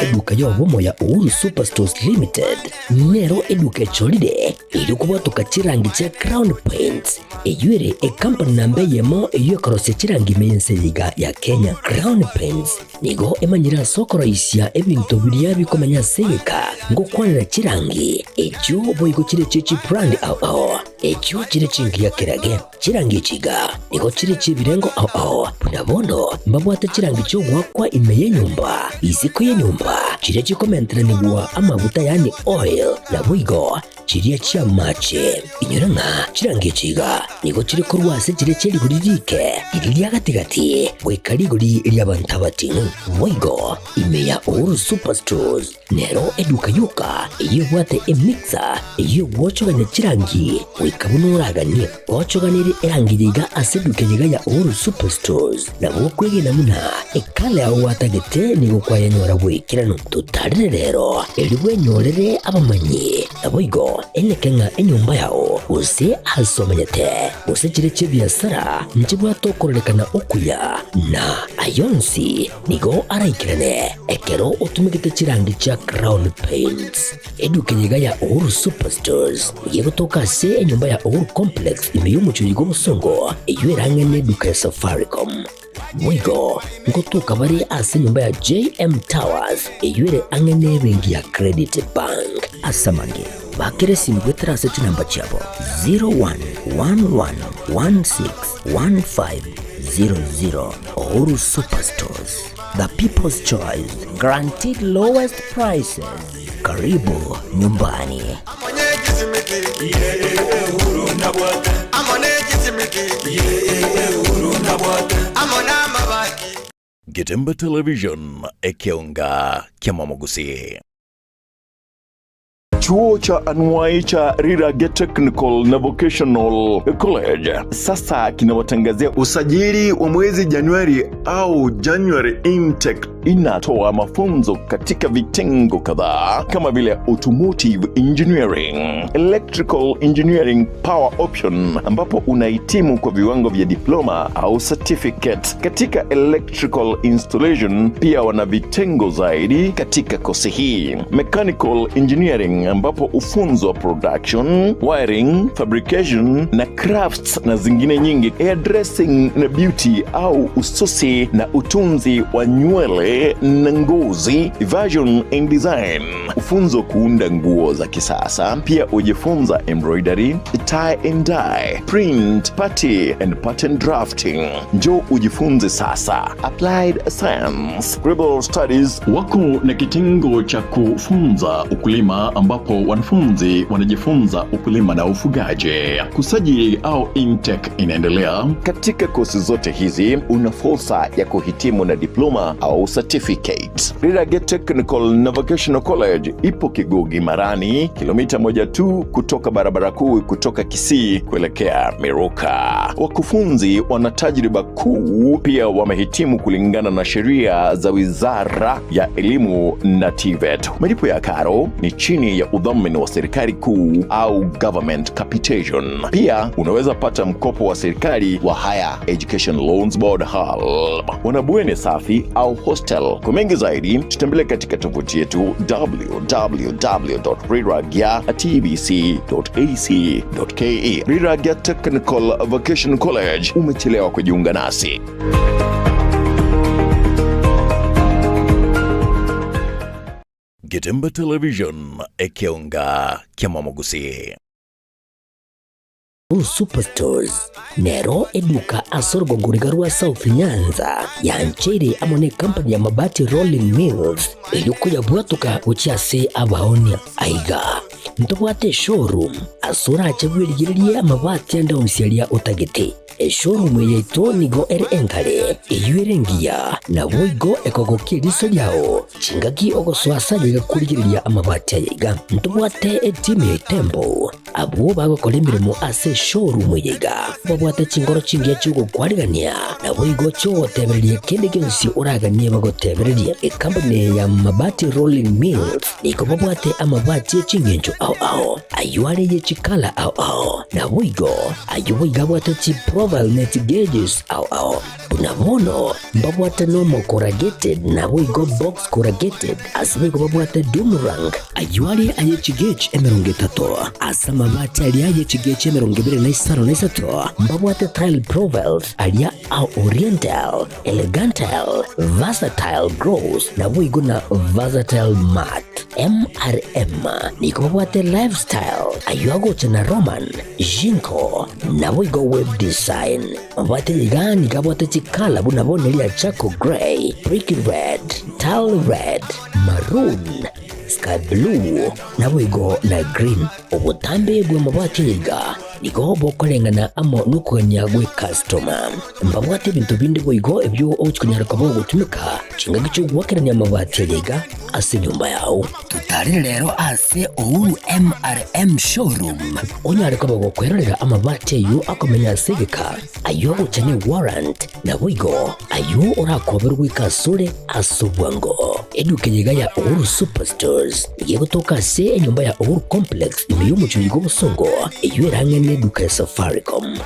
Eduka yo bomo ya Uhuru Superstores Limited nero eduka cholide ilikuwa tukachirangi cha Crown Paints eyuere company nambe yemo eyo karose chirangi meyense liga ya Kenya. Crown Paints nigo emanyira sokoro isia ebintu bilia bikomanya segeka ngo kwanira chirangi echo boigo chire chichi brand au echo chire chingi ya kirage chirangi chiga nigo chire chibirengo au punabono mbabwate chirangi chogwa kwa imeye nyumba iziko ye nyumba chire chikomentera nigwa amavuta yani oil na boigo chiria chia mache inyuranga chirangi chiga nigo chire kurwase chire cheri guririke iriya gatigati bwekarigori iriya bantabatinu boigo imeya Uhuru Superstores nero eduka yuka iyo bwate emixer iyo bwochoganya chirangi wikabunuraganye bwochoganire erangiriga aseduke yiga ya Uhuru Superstores na bokwege namuna ekale aho watagete nigo kwa yanyora bwekirano tutarire rero eriwe nyorere abamanyi na boigo yao ene kenga enyumba yao use asomanyete use chireche biasara njibwa tokorelekana okuya na ayonsi nigo araikirane ekero utumikite chirangi cha Crown Paints edukenyega ya Uhuru Superstores yegotoka se enyumba ya Uhuru Complex imeyumucho yigo musongo eywerangene duka ya Safaricom mwigo ngotuka bari ase nyumba ya JM Towers eyure angene bengi ya Credit Bank asamange bakere simu gwetera ase namba chabo 0111161500 Uhuru Superstores, the people's choice, guaranteed lowest prices. Karibu nyumbani. Getemba Television ekeonga kiamamogusi. Chuo cha anuwai cha Rirage Technical na Vocational College sasa kinawatangazia usajili wa mwezi Januari au January intake. Inatoa mafunzo katika vitengo kadhaa kama vile automotive engineering, electrical engineering power option ambapo unahitimu kwa viwango vya diploma au certificate. Katika electrical installation pia wana vitengo zaidi katika kosi hii. Mechanical engineering ambapo ufunzo wa production, wiring, fabrication na crafts na zingine nyingi. Hairdressing na beauty au ususi na utunzi wa nywele na ngozi, fashion and design. Ufunzo kuunda nguo za kisasa. Pia ujifunza embroidery, tie and dye, print, party and pattern drafting. Njoo ujifunze sasa. Applied Science, Global Studies wako na kitengo cha kufunza ukulima ambapo wanafunzi wanajifunza ukulima na ufugaji. Kusajili au intake inaendelea. Katika kosi zote hizi una fursa ya kuhitimu na diploma au certificate. Rirage Technical na Vocational College ipo Kigugi Marani, kilomita 1 tu kutoka barabara kuu kutoka Kisii kuelekea Meruka. Wakufunzi wana tajriba kuu, pia wamehitimu kulingana na sheria za Wizara ya Elimu na TVET. Malipo ya karo ni chini ya udhamini wa serikali kuu au government capitation. Pia unaweza pata mkopo wa serikali wa Higher Education Loans Board HALB. Wanabweni safi au hostel. Kwa mengi zaidi tutembele katika tovuti yetu www.riragya.tbc.ac.ke. Riragya Technical Vocational College, umechelewa kujiunga nasi. Getemba Television ekeonga kiamamogusi. Superstores nero eduka asorgo ngurigarua South Nyanza ya nchiri amone company ya mabati Rolling Mills yuko ya bwatuka uchiase abaonia aiga ntobwate showroom asura achebwirigirie amabati anda umsialia utagete showroom yeto nigo enkale eyuerengia na boigo ekogokiriso yao chingaki ogoswasa yiga kurigiriria amabati aiga ntobwate team Tembo abo bagokolemiremo ase showroom yiga babwate chingoro chingia chugo kwarigania na boigo cho tebererie kende gensi uraganie bagotebererie company ya mabati Rolling Mills niko babwate amabati chingenjo au ayuare ye chikala au na boigo ayuiga bwate chi profile net gauges au bunamono babwate normal corrugated na boigo box corrugated asibigo babwate Dumarang ayuare aye chigage emerongetato asama mabati alia ye chigage emerongibire na isaro na isato babwate tile profiles alia au oriental elegantal versatile gross na boigo na versatile mat MRM niko babwate lifestyle ayuago chana Roman Jinko na boigo web design babwate ligani kabwate chikala bunabonelia chako gray brick red tile red maroon sky blue na boigo na green obutambe gwe mabwate yiga nigo bokorengana amo nukugania gwe customer mbabwate bintu bindi boigo ebyo ochikunyaraka bo gutumika chinga gicho gwakerania mabati yega ase nyumba yao tutari rero ase Uhuru MRM showroom onyareka bo kwerera amabati yo akomenya segeka ayo uchane warrant na boigo ayo urakoberwa ikasure asobwango eduke yega ya Uhuru Superstores yego toka se enyumba ya Uhuru Complex imiyo muchuyigo busongo iyo irangene duka ya Safaricom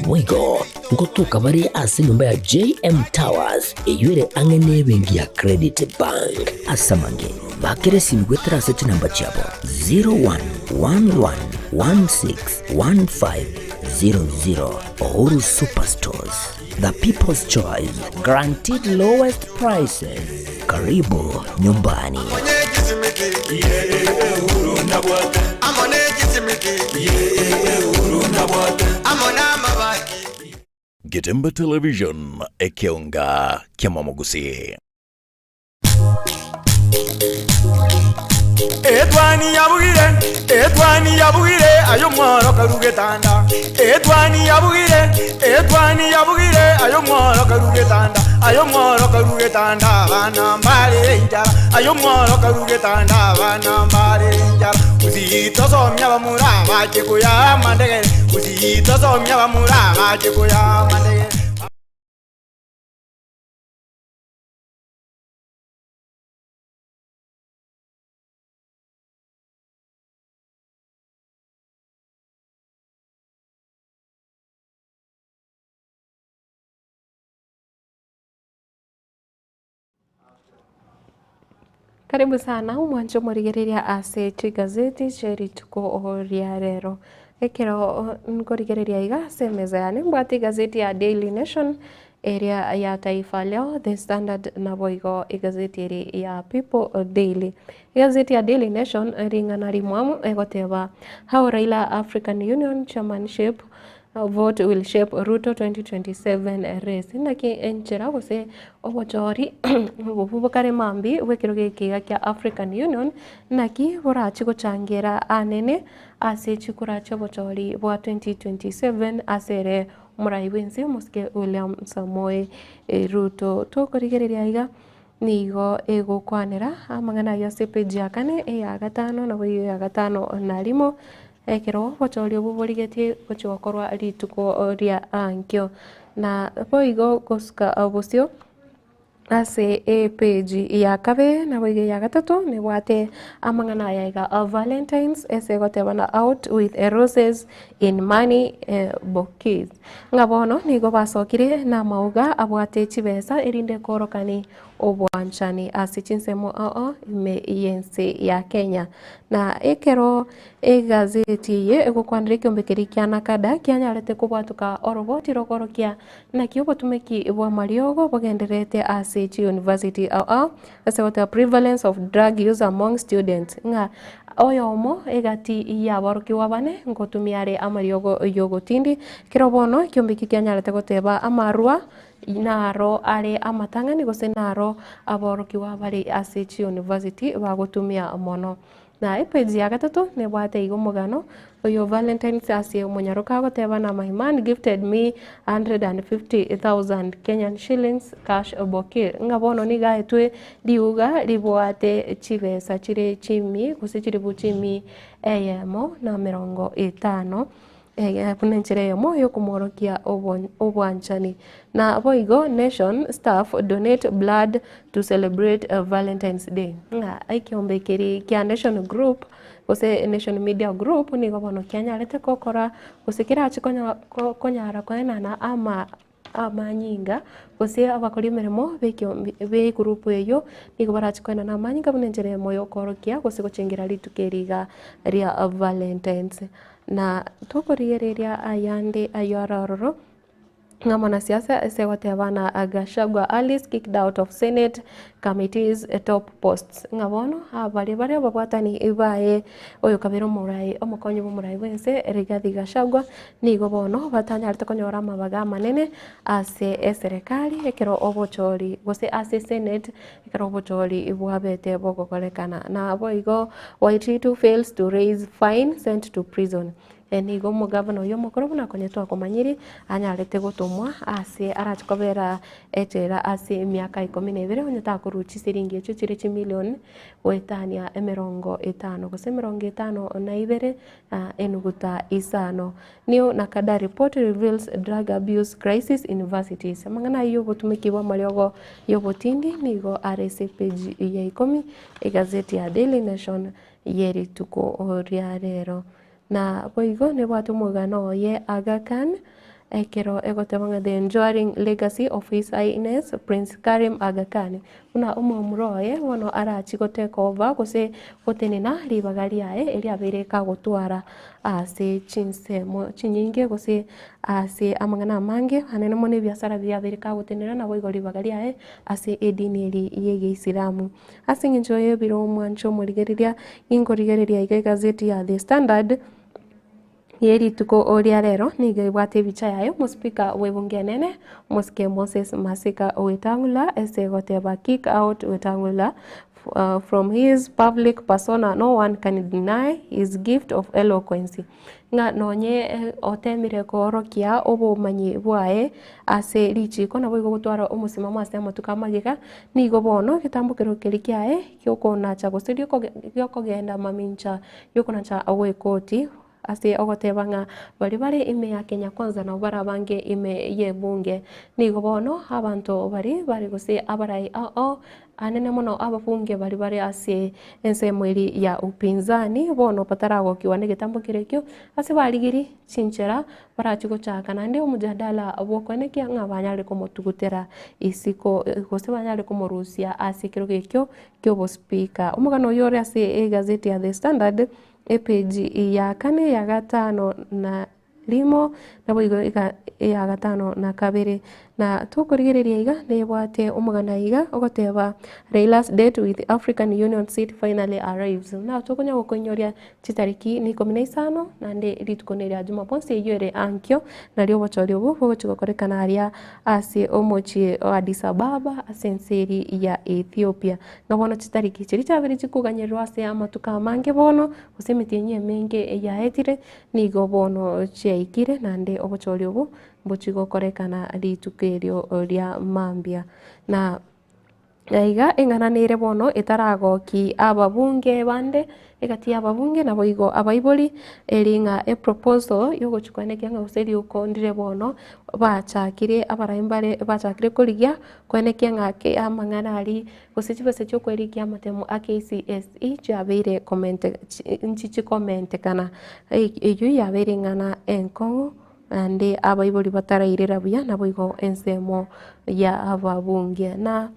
boigo ngotuka bari ase nyumba ya JM Towers iyo ire angene bengi ya Credit Bank asamange bakere simgwetera seti namba chabo 0111161500 Uhuru Superstores, the people's choice, guaranteed lowest prices. Karibu nyumbani. Getemba Television ekeonga Kiamamo Gusii. Etwani yabugire ayo mworo karugetanda Etwani yabugire ayo mworo karugetanda bana mbale njara ayo mworo karugetanda bana mbale njara uzito somya bamura baje kuya mandege uzito somya bamura baje kuya mandege. Karibu sana umwanjo murigereria ase gazeti cheri tuko ria rero ekero ngorigereria iga semeza yani mbati gazeti ya Daily Nation area ya Taifa Leo, The Standard na boigo gazeti eri ya People Daily. Gazeti ya Daily Nation ringana rimwamu egoteba how Raila African Union chairmanship vote will shape Ruto 2027 race. Naki enchera gose obochori bubukare mambi wekiroge kiga kya African Union naki borachi gochangira anene ase chikura chobochori bwa 2027 asere muraibenzi muske William Samoei Ruto tokorigereria iga nigo ego kwanera amangana yose page ya kane ya gatano na boyo ya gatano na limo ekero bochori buborigetie gochokorwa rituko ria ankyo na boigo goska obosio ase page ya kabe na boigo ya gatatu ne bwate amangana ya Valentines ese gotebana out with roses in money bouquets ngabono nigo basokire na mauga abwate chibesa erinde korokani obwanchani ase chinsemo ime yense ya Kenya na ekero gazeti ye egokwanire kiombekeri kia nakada kianyarete kubwatuka oroboti rogorokia na kiobotumeki bwa mariogo bogenderete ase university ase what the prevalence of drug use among students nga oyomo egati ya baroki wabane ngotumiare amariogo yogotindi kirobono kiombeki kianyarete goteba amarua naro are amatangani gose naro aboroki wabari ase university bagotumia mono na page ya gatatu ne bwate igo mugano oyo Valentine's ase munyaruka goteba na my man gifted me 150,000 Kenyan shillings cash bouquet ngabono ni gaetwe diuga libwate chibesa chire chimi gose chire buchimi eyemo na 50 punenchire yo moyo kumorokia obwanchani na boigo nation staff donate blood to celebrate Valentine's Day nga aikiombekeri kia nation group gose nation media group ni gobono kianyarete kokora gusikira achikonyara kwenana ama nyinga gose abakori meremo be group eyo nigo barachikwana na manyinga punenchire moyo korokia gose gochengira ritukeriga ria Valentine's na tokorigereria ayande ayorororo ngamana siasa esewatebana Gachagua Alice kicked out of Senate committees top posts ngabono abali bare babwatani ibaye oyo kabiro murai omukonyo murai wense Rigathi Gachagua nigo bono batanya arite konyora mabaga manene ase serikali ekero obochori gose ase Senate ekero obochori ibwabete bogokorekana na boigo Waititu fails to raise fine sent to prison nigo mugavana uyu mukuru buna konyetwa kumanyiri anyarete gutumwa ase arachikobera etera ase miaka 12 onyeta kuruchi siringi echo chiri chimilioni wetania 50 gose 52 enuguta isano niyo nakada report reveals drug abuse crisis in universities mangana iyo botumikibwa mariogo yobotindi nigo arese page ya 10 igazeti ya Daily Nation yeri tuko ria rero na boigo ne bwatu mugano ye Aga Khan ekero egotebanga the enduring legacy of His Highness Prince Karim Aga Khan una umumuroye wono arachi goteka over gose gotenena ribagari yae eri abereka gotwara ase chinsemo chinyinge gose ase amangana mange hanene mone biashara bya abereka gotenera na boigo ribagari yae ase edini eri yege Islamu ase njoye biro mwancho murigereria ingorigereria igazeti ya The Standard yeri tuko oria rero nige bwate bicha yayo muspika webunge nene Muske Moses Masika Wetangula ese goteba kick out Wetangula from his public persona. No one can deny his gift of eloquence nga nonye otemire korokia obo manyi bwae ase lichiko na bwigo gutwara omusimamo ase amatuka magiga nigo bono gitambukiro kirikiae kyokona cha gosirio kogenda mamincha yokona cha awe koti ase ogotebanga bari ime ya Kenya Kwanza na bara bange ime ye bunge nigo bono abantu bari gose abarai anene muno ababunge bari ase ensemweri ya upinzani bono patarago kiwane gitambukire kyo ase barigiri chinchera barachigo chaka nande omujadala abokone kya ngabanyale komotugutera isiko gose banyale komorusia ase kiro gekyo kyo speaker omugano yore ase gazeti ya The Standard page ya 4 ya 5 na limo na boigo ya 5 na 2 na tukurigereria iga nebwate umugana iga ogoteba Raila's date with African Union seat finally arrives na tukonya gukonyoria chitariki ni 15 nande ritukoneria Jumamosi yore ankyo na lyo bochorio bugo chigokorekana aria ase omochi Addis Ababa asenseri ya Ethiopia ngabona chitariki chiri chabiri chikuganyerwa ase amatuka mange bono usemitienye menge ya etire nigo bono cheikire nande obochorio bu bochigokorekana ritukerio ria mambia na iga engananire bono etaragoki ababunge bande egati ababunge na boigo abaiboli eringa proposal yogochukwaneke nga useri uko ndire bono bachakire abaraimbare bachakire kurigia kweneke nga ke amangana ali gosichibese chokwerikia amatemu AKCSE chabere comment nchichi comment kana eyu yabere ngana enkongo ande abaiboli batarairira buya na boigo ensemo ya ababunge na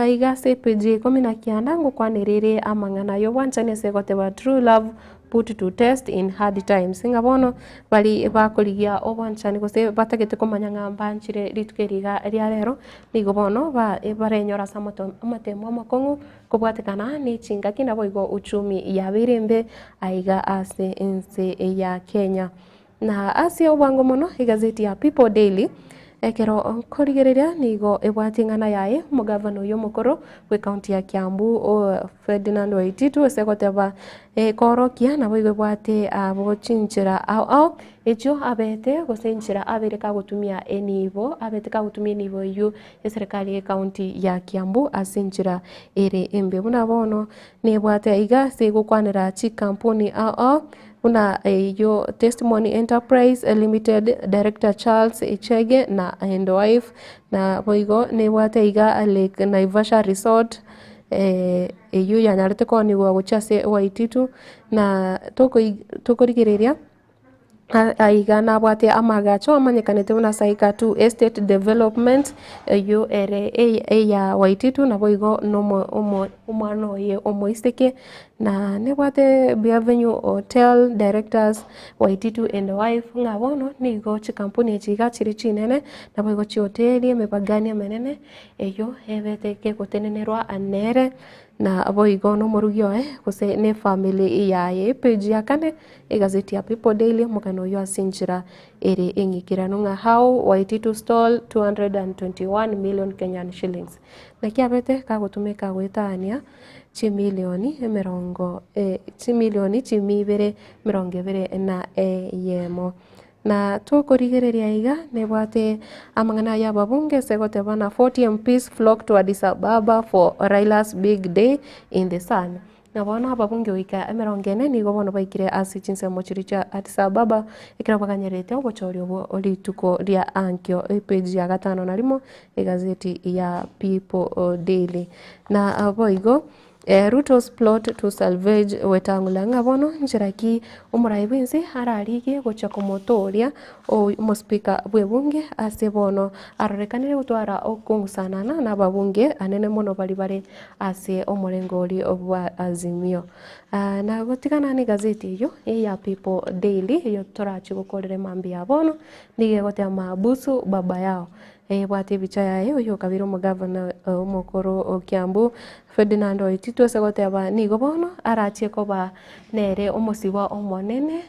igase page 19 ngukwanirire amangana yo wanchane segoteba true love put to test in hard times ngabono bali bakoligia obanchani gose batagete komanya ngamba nchire ritukeriga ria rero nigo bono barenyora samoto amatemo makongu kubwatekana ni chinga kina boigo uchumi ya birembe aiga ase ense ya Kenya na ase obango mono igazeti ya People Daily ekero korigereria nigo ebwatingana yae mugavana uyu mukuru we county ya Kiambu Ferdinand Waititu esegoteba korokia na boigo bwate abochinchira au echo abete gosenchira abereka gutumia enibo abete ka gutumia enibo yu eserikali ya county ya Kiambu asenchira ere embe buna bono ne bwate iga segukwanira chi kampuni au una yo Testimony Enterprise Limited Director Charles Echege na and wife na boigo ne bwate iga Lake Naivasha Resort eyo yanarete koni gwa guchase Waititu na tokorigereria aiga na bwate amagacho amanyekanete una saika tu estate development yo ere ya Waititu na boigo no umano ye omoisteke na ne bwate Bienvenue Hotel Directors Waititu and wife ngabono nigo chikampuni chiga chiri chinene na boigo chi hoteli mepagania menene eyo ebete ke gotenenerwa anere na aboigo no morugio gose ne family yaye page ya kane egazeti ya People Daily mugano yo asinjira ere engikirano nga how Waititu stole 221 million Kenyan shillings na kiabete kagotumika gwetania chimilioni chimibere mirongevere na yemo na tukurigereria iga nebwate amangana ya babunge segotebana 40 MPs flock to Addis Ababa for Raila's big day in the sun na bona ababunge wika emerongene nigo bono baikire asichinse mochiricha Addis Ababa ikira baganyerete obochorio bo olituko ria ankyo page ya 5 na limo egazeti ya People Daily na aboigo Ruto's plot to salvage Wetangula ngabono njiraki umuraibinzi ararige gocha komotoria o muspika bwebunge asebono arorekanire gutwara okungusanana na babunge anene mono bari ase omurengori obwa Azimio na gotigana ni gazeti yo ya People Daily yo torachi gukorere mambi yabono nige gotea mabusu baba yao bwate bicha yayo yo kabiro mugavana omokoro Kiambu Ferdinand Waititu segoteba nigo bono arachie koba nere omosiba omonene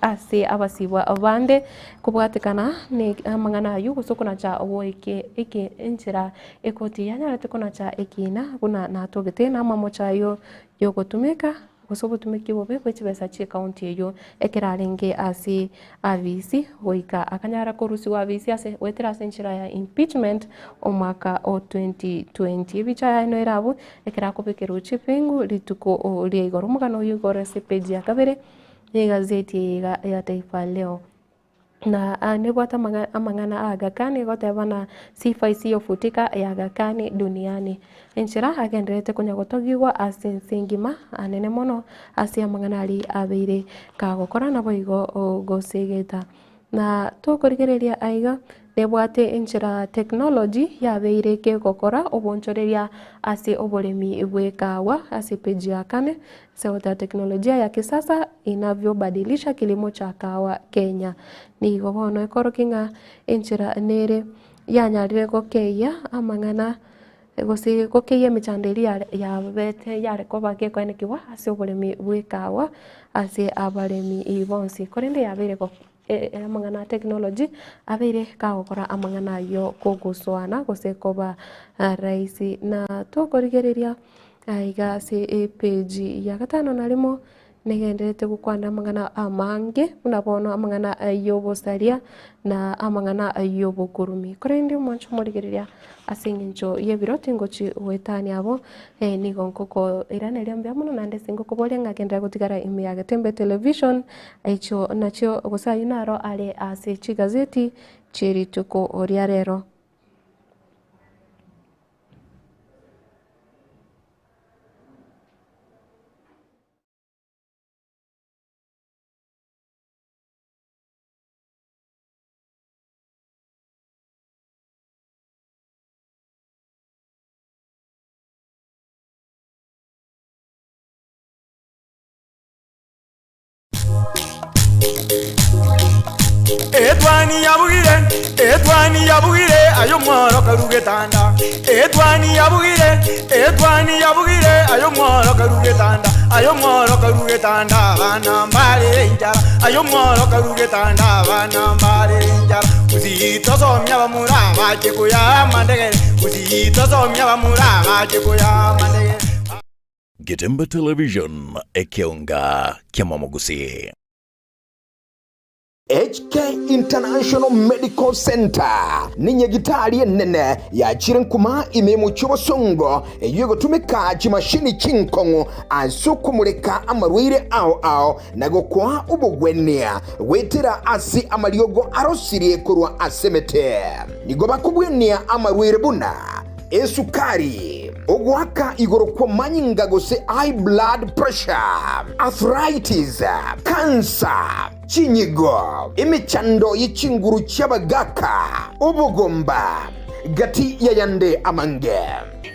ase abasiba abande kubwatekana ni amangana yu gusokona cha oike enchira ekoti yanya tekona cha ekina kuna natogete na mamocha yo gotumeka gosobotumeki bobe kwechibesa chi county yo ekirarenge ase avisi goika akanyara korusi wa avisi ase wetera senchira ya impeachment omwaka o 2020 bicha ya no erabu ekirakobekeru chipengu lituko ria igoro mugano yugore se page ya kabere ni gazeti ya Taifa Leo na nebwata amangana Aga Khan gotebana sifa isiyo futika ya Aga Khan duniani enchira agenderete kunyagotogirwa ase singima anene mono ase amangana ali abeire kagokora na boigo gosegeta na tukurigereria aiga nebwate enchira technology yabeire ke gokora obonchoreria ase oboremi bwekawa ase page ya 4 sauta teknolojia ya kisasa inavyobadilisha kilimo cha kahawa Kenya ni gobono ekorokinga enchira nere yanyarire gokeya amangana gose gokeya michandeli ya bete yare kobake kwene kiwa ase oboremi bwekawa ase abaremi ibonsi korende yabere go amangana technology abere kagokora amangana yo koguswana gose koba raisi na tukorigereria aiga se page ya 5 na limo negenderete gukwanda amangana amange unabono amangana ayobosaria na amangana ayobokurumi korendi mwancho morigereria asingincho yebiroti ngochi wetani abo nigo nkoko irane lyambya muno nande singo kobolia ngakendera gutigara imi ya Gatembe television aicho nacho gusayinaro ale ase chigazeti chiri tuko oria rero Edwani yabugire ayo mworo karugetanda Edwani yabugire ayo mworo karugetanda bana mbale njara ayo mworo karugetanda bana mbale njara uzito somya bamura baje kuya mandegere uzito somya bamura baje kuya mandegere Gatembe television ekionga kiamamogusi HK International Medical Center ni nyagitari nene ya chirenkuma imemu chobosongo yugo tumika chimashini chinkongo ansuku muleka amarwire ao nago kwa ubugwenia wetera asi amariogo arosirie kurwa asemete nigo bakubwenia amarwire buna esukari ogwaka igoro kwa manyinga gose high blood pressure arthritis cancer chinyigo imichando yichinguru cyabagaka ubugomba gati yayande amange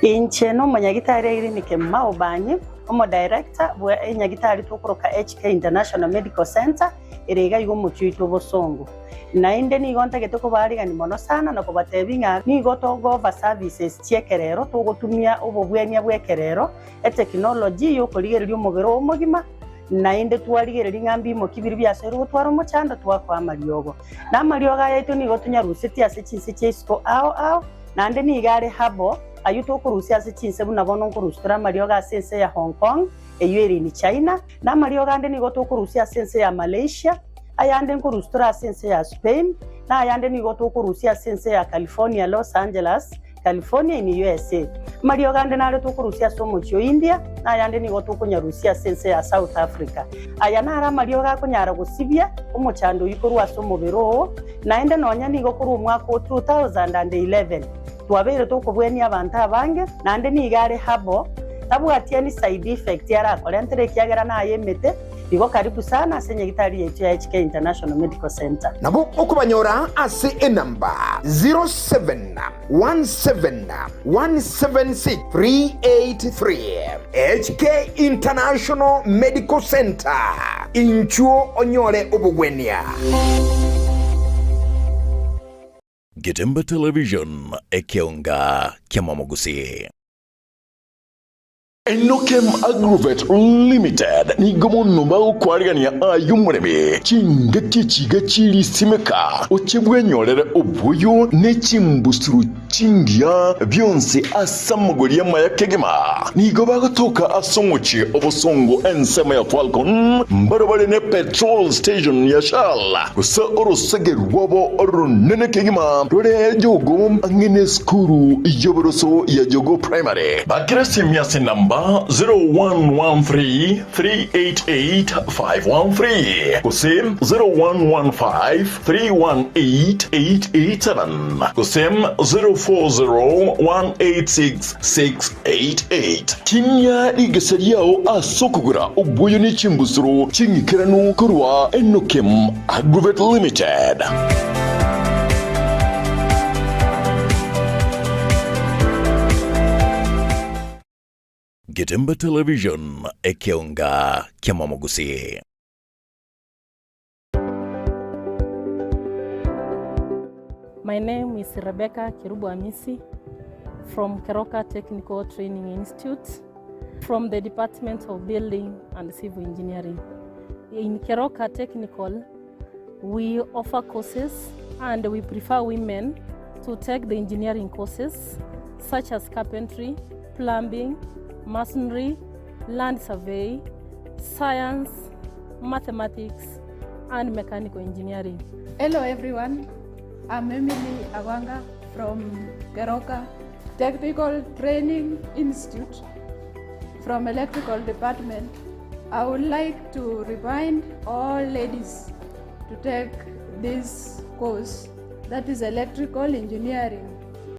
incheno manyagitari irinike maobanye omo director bwa nyagitari tukoroka HK International Medical Center erega igo muchuito bosongo nainde nigo ntagete kubarigani mono sana na kubatebinga nigo togova services chiekerero tugutumia obobwenia bwekerero technology yo kurigereria umubiro omugima nainde twarigereria ngambi mo kibiri byasero gutwara umuchanda twakwa mariogo na marioga yaitu nigo tunyarusiti ase chinse chesko ao nande nigare habo ayuto kurusia ase chinse buna bono kurustura marioga sense ya Hong Kong eyeri ni China na marioga ande nigo tukurusia sense ya Malaysia ayande kurustura sense ya Spain na ayande nigo tukurusia sense ya California Los Angeles California in USA marioga ande nare tukurusia somocho India na ayande nigo tukunyarusia sense ya South Africa ayana ara marioga kunyara gusibia umuchando yikorwa somobero naende nonya nigo kuru mwaka 2011 twabere tukubweni abantu abange nande nigare habo tabwatia ni side effect yara kolentere kiagera na yemete igo karibu sana asenye gitari yetu ya HK International Medical Center nabo okubanyora ase enamba 0717176383 HK International Medical Center inchuo onyore obugwenia. Gitembe Television ekeonga kiamamogusi. Enokem Agrovet Limited ni gomono ba kwarigania ayumureme chingati chigachiri simeka ochebwenyorere obuyo ne chimbusuru chingia byonse asamugoria mayakegema ni goba gotoka asongochi obosongo ensema ya Falcon mbarabare ne petrol station ya Shell kusa orosege rwobo orunene kegema rore jogo angene skuru yoboroso ya jogo primary bakirasi miase namba 0113-388-513 Kusem 0115-318-887 Kusem 040-186-688 Kimya igeseriao asokugura obuyo ni chimbusuru chingikiranu kurwa Enokem Agrovet Limited. Gitembe Television ekeonga kiamamogusi. My name is Rebecca Kirubu Amisi from Keroka Technical Training Institute from the Department of Building and Civil Engineering. In Keroka Technical, we offer courses and we prefer women to take the engineering courses such as carpentry, plumbing, masonry, land survey, science, mathematics, and mechanical engineering. Hello everyone, I'm Emily Awanga from Keroka Technical Training Institute from Electrical Department. I would like to remind all ladies to take this course, that is electrical engineering.